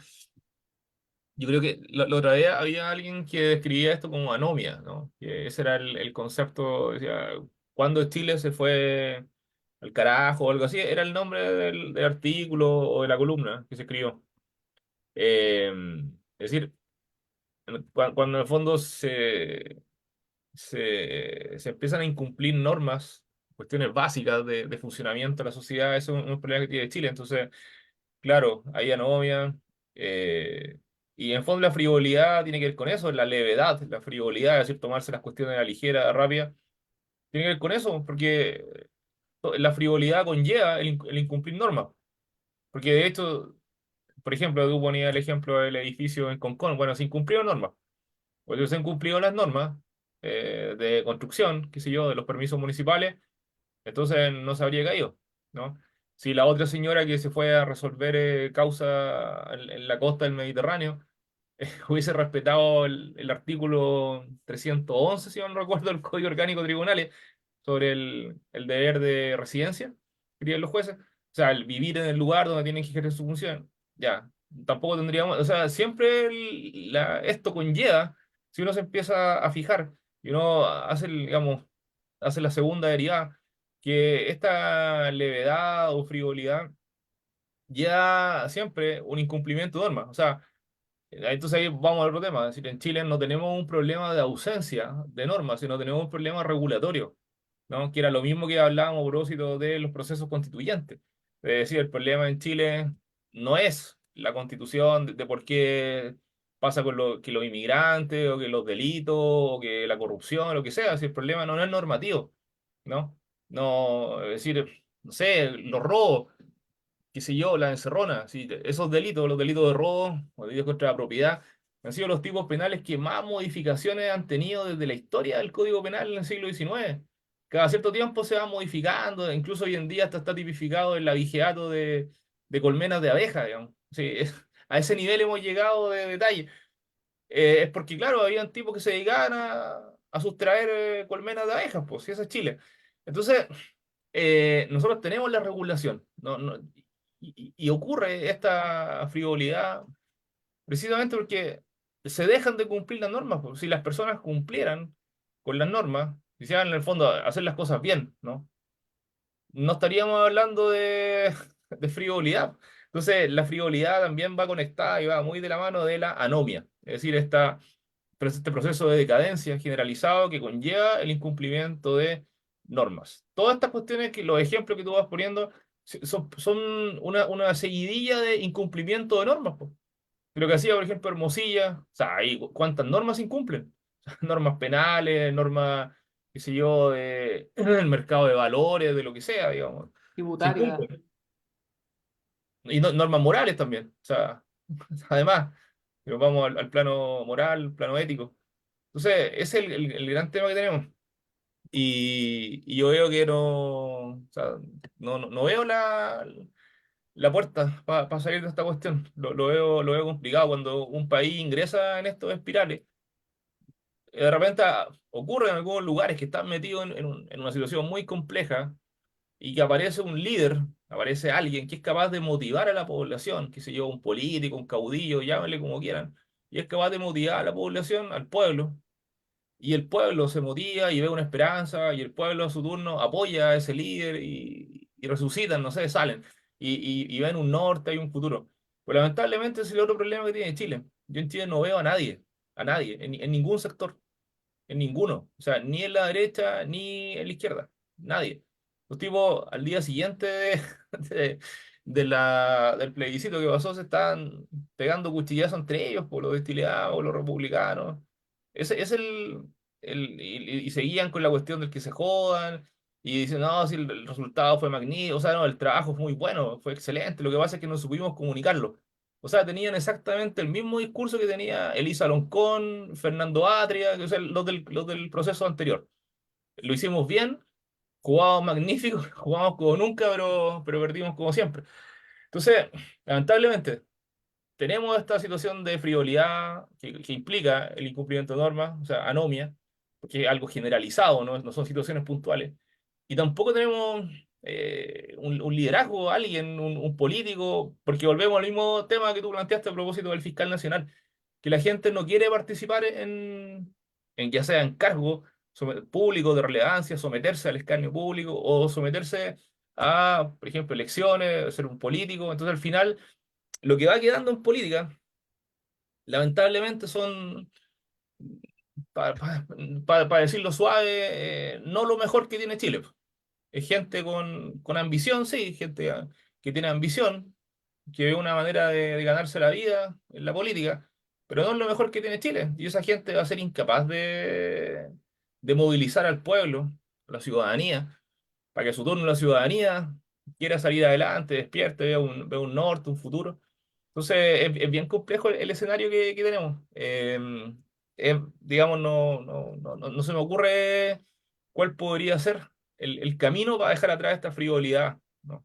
[SPEAKER 5] Yo creo que la otra vez había alguien que describía esto como anomia, ¿no? Que ese era el concepto, decía, cuando Chile se fue al carajo o algo así, era el nombre del artículo o de la columna que se escribió. Es decir, cuando en el fondo se empiezan a incumplir normas, cuestiones básicas de funcionamiento de la sociedad, eso es un problema que tiene Chile. Entonces, claro, hay anomia. eh, y en el fondo la frivolidad tiene que ver con eso, la levedad, la frivolidad, es decir, tomarse las cuestiones a la ligera, rápida, tiene que ver con eso, porque la frivolidad conlleva el incumplir normas. Porque de hecho, por ejemplo, tú ponías el ejemplo del edificio en Concón, bueno, se incumplieron normas. Pues se han cumplido las normas de construcción, qué sé yo, de los permisos municipales, entonces no se habría caído, ¿no? Si la otra señora que se fue a resolver causa en la costa del Mediterráneo hubiese respetado el artículo 311, si no recuerdo, del Código Orgánico de Tribunales, sobre el deber de residencia que tienen los jueces, o sea, el vivir en el lugar donde tienen que ejercer su función, ya, tampoco tendríamos, o sea, siempre esto conlleva, si uno se empieza a fijar y uno hace, digamos, hace la segunda derivada, que esta levedad o frivolidad ya siempre un incumplimiento de normas. O sea, entonces ahí vamos al otro tema. Es decir, en Chile no tenemos un problema de ausencia de normas, sino tenemos un problema regulatorio, ¿no? Que era lo mismo que hablábamos a propósito de los procesos constituyentes. Es decir, el problema en Chile no es la constitución de por qué pasa con que los inmigrantes, o que los delitos, o que la corrupción, o lo que sea. Si el problema no es normativo, ¿no? No, es decir, no sé, los robos, qué sé yo, la encerrona, sí, esos delitos, los delitos de robo o delitos contra la propiedad, han sido los tipos penales que más modificaciones han tenido desde la historia del Código Penal en el siglo XIX. Cada cierto tiempo se va modificando, incluso hoy en día hasta está tipificado el abigeato de colmenas de abeja, digamos. Sí, a ese nivel hemos llegado de detalle. Es porque, claro, habían tipos que se dedicaban a sustraer colmenas de abejas, pues, si eso es Chile. Entonces, nosotros tenemos la regulación, y ocurre esta frivolidad precisamente porque se dejan de cumplir las normas. Pues. Si las personas cumplieran con las normas, quisieran en el fondo hacer las cosas bien, ¿no? No estaríamos hablando de frivolidad. Entonces, la frivolidad también va conectada y va muy de la mano de la anomia, es decir, este proceso de decadencia generalizado que conlleva el incumplimiento de normas. Todas estas cuestiones, que los ejemplos que tú vas poniendo, son una seguidilla de incumplimiento de normas. Po. Lo que hacía, por ejemplo, Hermosilla, o sea, ahí, ¿cuántas normas se incumplen? Normas penales, normas, qué sé yo, de, el mercado de valores, de lo que sea, digamos. Se
[SPEAKER 4] Tributaria.
[SPEAKER 5] incumplen. Y normas morales también. O sea, además, pero vamos al plano moral, plano ético. Entonces, ese es el gran tema que tenemos. Y yo veo que no, o sea, no veo la puerta para salir de esta cuestión. Lo veo complicado cuando un país ingresa en estos espirales. De repente ocurre en algunos lugares que están metidos en una situación muy compleja y que aparece un líder, aparece alguien que es capaz de motivar a la población, qué sé yo, un político, un caudillo, llámenle como quieran, y es capaz de motivar a la población, al pueblo, y el pueblo se motiva y ve una esperanza, y el pueblo a su turno apoya a ese líder y resucitan, no sé, salen, y ven un norte y un futuro. Pues lamentablemente ese es el otro problema que tiene Chile. Yo en Chile no veo a nadie, en ningún sector. En ninguno. O sea, ni en la derecha ni en la izquierda. Nadie. Los tipos al día siguiente de- del plebiscito que pasó se estaban pegando cuchillazos entre ellos por los destileados, los republicanos. Ese es y seguían con la cuestión del que se jodan y dicen, no, si el resultado fue magnífico, o sea, no, el trabajo fue muy bueno, fue excelente. Lo que pasa es que no supimos comunicarlo. O sea, tenían exactamente el mismo discurso que tenía Elisa Loncón, Fernando Atria, o sea, los del proceso anterior. Lo hicimos bien, jugamos magnífico, jugamos como nunca, pero perdimos como siempre. Entonces, lamentablemente, tenemos esta situación de frivolidad que implica el incumplimiento de normas, o sea, anomia, porque es algo generalizado, no son situaciones puntuales. Y tampoco tenemos un liderazgo, alguien, un político, porque volvemos al mismo tema que tú planteaste a propósito del fiscal nacional, que la gente no quiere participar en ya sea en cargo público de relevancia, someterse al escarnio público o someterse a, por ejemplo, elecciones, ser un político. Entonces, al final, lo que va quedando en política, lamentablemente, son, para decirlo suave, no lo mejor que tiene Chile. Es gente con ambición, sí, gente que tiene ambición, que ve una manera de ganarse la vida en la política, pero no es lo mejor que tiene Chile. Y esa gente va a ser incapaz de movilizar al pueblo, a la ciudadanía, para que a su turno la ciudadanía quiera salir adelante, despierte, vea un norte, un futuro. Entonces es bien complejo el escenario que tenemos. Digamos, no se me ocurre cuál podría ser el camino para dejar atrás esta frivolidad, ¿no?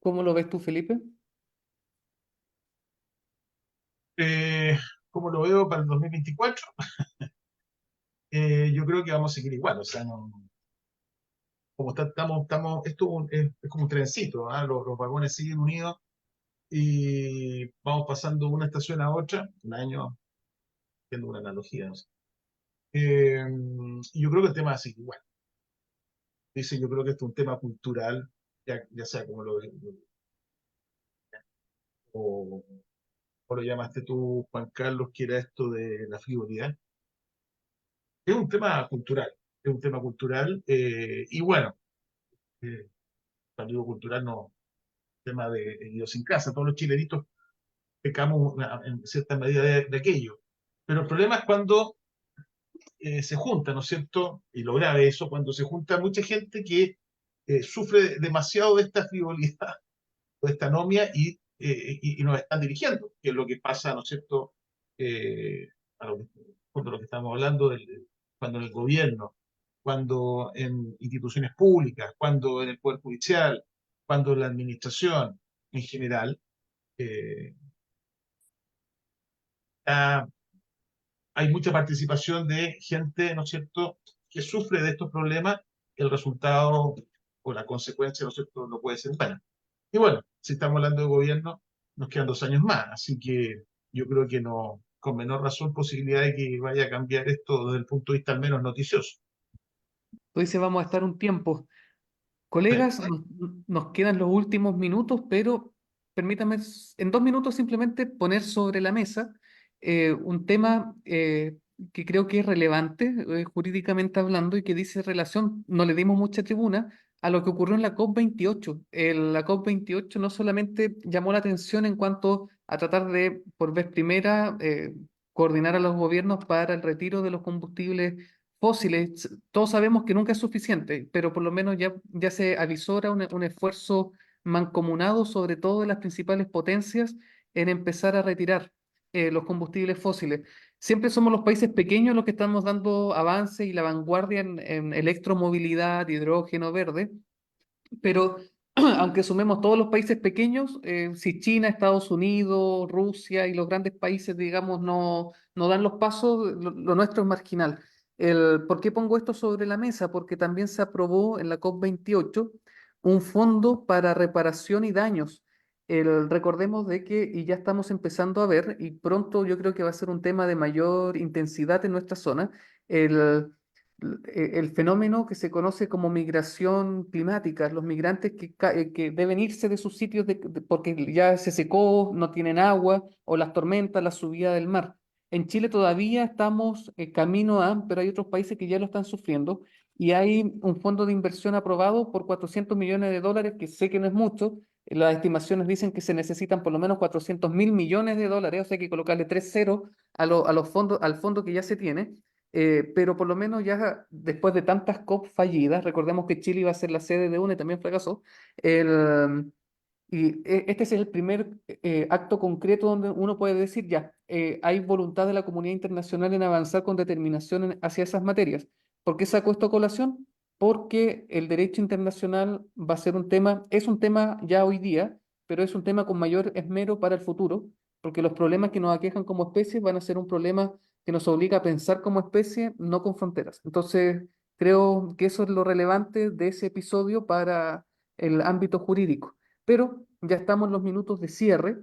[SPEAKER 4] ¿Cómo lo ves tú, Felipe?
[SPEAKER 3] Eh, como lo veo para el 2024, yo creo que vamos a seguir igual. O sea, como estamos, esto es como un trencito, ¿ah? Los vagones siguen unidos y vamos pasando de una estación a otra, un año, haciendo una analogía, no sé. Y yo creo que el tema va a seguir igual. Dice, yo creo que esto es un tema cultural, ya sea como o, o lo llamaste tú, Juan Carlos, que era esto de la frivolidad. Es un tema cultural, es un tema cultural, y bueno, eh, cuando digo cultural no, tema de idiosincrasia, todos los chilenitos pecamos en cierta medida de aquello. Pero el problema es cuando se junta, ¿no es cierto? Y lo grave eso, cuando se junta mucha gente que sufre demasiado de esta frivolidad o de esta anomia y nos están dirigiendo, que es lo que pasa, ¿no es cierto? A cuando lo que estamos hablando, cuando en el gobierno, cuando en instituciones públicas, cuando en el Poder Judicial, cuando en la administración en general, eh, ah, hay mucha participación de gente, ¿no es cierto?, que sufre de estos problemas, el resultado o la consecuencia, ¿no es cierto?, no puede ser buena. Y bueno, si estamos hablando de gobierno, nos quedan 2 años más, así que yo creo que no, con menor razón posibilidad de que vaya a cambiar esto desde el punto de vista al menos noticioso.
[SPEAKER 4] Tú dices, vamos a estar un tiempo.
[SPEAKER 3] Sí.
[SPEAKER 4] Colegas, nos quedan los últimos minutos, pero permítame en 2 minutos simplemente poner sobre la mesa un tema que creo que es relevante jurídicamente hablando y que dice relación, no le dimos mucha tribuna a lo que ocurrió en la COP28. La COP28 no solamente llamó la atención en cuanto a tratar de, por vez primera, coordinar a los gobiernos para el retiro de los combustibles fósiles. Todos sabemos que nunca es suficiente, pero por lo menos ya se avisora un esfuerzo mancomunado, sobre todo de las principales potencias, en empezar a retirar los combustibles fósiles. Siempre somos los países pequeños los que estamos dando avance y la vanguardia en electromovilidad, hidrógeno verde, pero aunque sumemos todos los países pequeños, si China, Estados Unidos, Rusia y los grandes países, digamos, no dan los pasos, lo nuestro es marginal. ¿Por qué pongo esto sobre la mesa? Porque también se aprobó en la COP28 un fondo para reparación y daños. Recordemos de que, y ya estamos empezando a ver, y pronto yo creo que va a ser un tema de mayor intensidad en nuestra zona, el el fenómeno que se conoce como migración climática, los migrantes que deben irse de sus sitios porque ya se secó, no tienen agua, o las tormentas, la subida del mar. En Chile todavía estamos camino a, pero hay otros países que ya lo están sufriendo, y hay un fondo de inversión aprobado por 400 millones de dólares, que sé que no es mucho. Las estimaciones dicen que se necesitan por lo menos 400.000 millones de dólares, o sea, hay que colocarle 3 ceros a los fondos, al fondo que ya se tiene, pero por lo menos ya después de tantas COP fallidas, recordemos que Chile iba a ser la sede de una y también fracasó, este es el primer acto concreto donde uno puede decir, ya, hay voluntad de la comunidad internacional en avanzar con determinación hacia esas materias. ¿Por qué saco esto a colación? Porque el derecho internacional va a ser un tema, es un tema ya hoy día, pero es un tema con mayor esmero para el futuro, porque los problemas que nos aquejan como especie van a ser un problema que nos obliga a pensar como especie, no con fronteras. Entonces, creo que eso es lo relevante de ese episodio para el ámbito jurídico. Pero ya estamos en los minutos de cierre,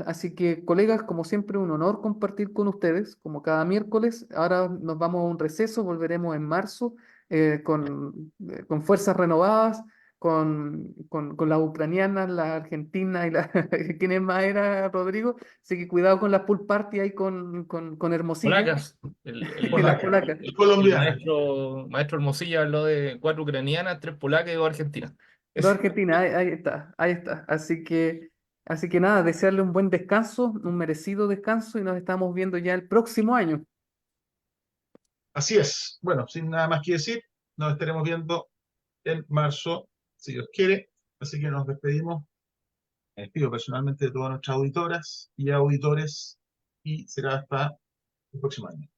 [SPEAKER 4] así que, colegas, como siempre, un honor compartir con ustedes, como cada miércoles. Ahora nos vamos a un receso, volveremos en marzo con fuerzas renovadas, con las ucranianas, las argentinas y las... ¿Quién más era, Rodrigo? Así que cuidado con la pool party ahí con Hermosillo
[SPEAKER 5] Polacas.
[SPEAKER 4] y las
[SPEAKER 3] Polaca,
[SPEAKER 4] polacas.
[SPEAKER 3] el
[SPEAKER 5] El
[SPEAKER 3] colombiano.
[SPEAKER 5] maestro Hermosilla habló de 4 ucranianas, 3 polacas y 2 argentinas.
[SPEAKER 4] Dos Argentina, ahí está, ahí está. Así que nada, desearle un buen descanso, un merecido descanso y nos estamos viendo ya el próximo año.
[SPEAKER 3] Así es. Bueno, sin nada más que decir, nos estaremos viendo en marzo, si Dios quiere. Así que nos despedimos. Me despido personalmente de todas nuestras auditoras y auditores y será hasta el próximo año.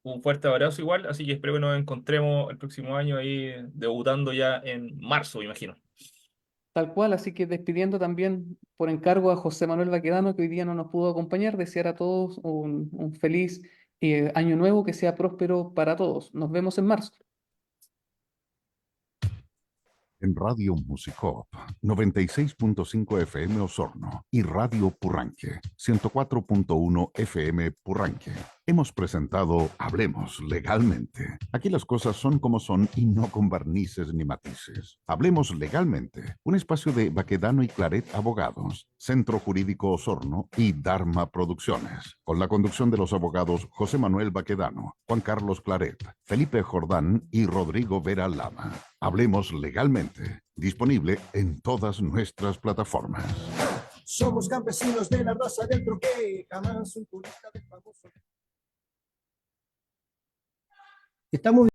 [SPEAKER 5] Un fuerte abrazo igual, así que espero que nos encontremos el próximo año ahí debutando ya en marzo, me imagino.
[SPEAKER 4] Tal cual, así que despidiendo también por encargo a José Manuel Baquedano, que hoy día no nos pudo acompañar, desear a todos un feliz año nuevo, que sea próspero para todos. Nos vemos en marzo.
[SPEAKER 2] En Radio Musicop 96.5 FM Osorno y Radio Purranque 104.1 FM Purranque. Hemos presentado Hablemos Legalmente. Aquí las cosas son como son y no con barnices ni matices. Hablemos Legalmente, un espacio de Baquedano y Claret Abogados, Centro Jurídico Osorno y Dharma Producciones, con la conducción de los abogados José Manuel Baquedano, Juan Carlos Claret, Felipe Jordán y Rodrigo Vera Lama. Hablemos Legalmente, disponible en todas nuestras plataformas.
[SPEAKER 7] Somos campesinos de la raza del troqué, jamás un turista del famoso. Estamos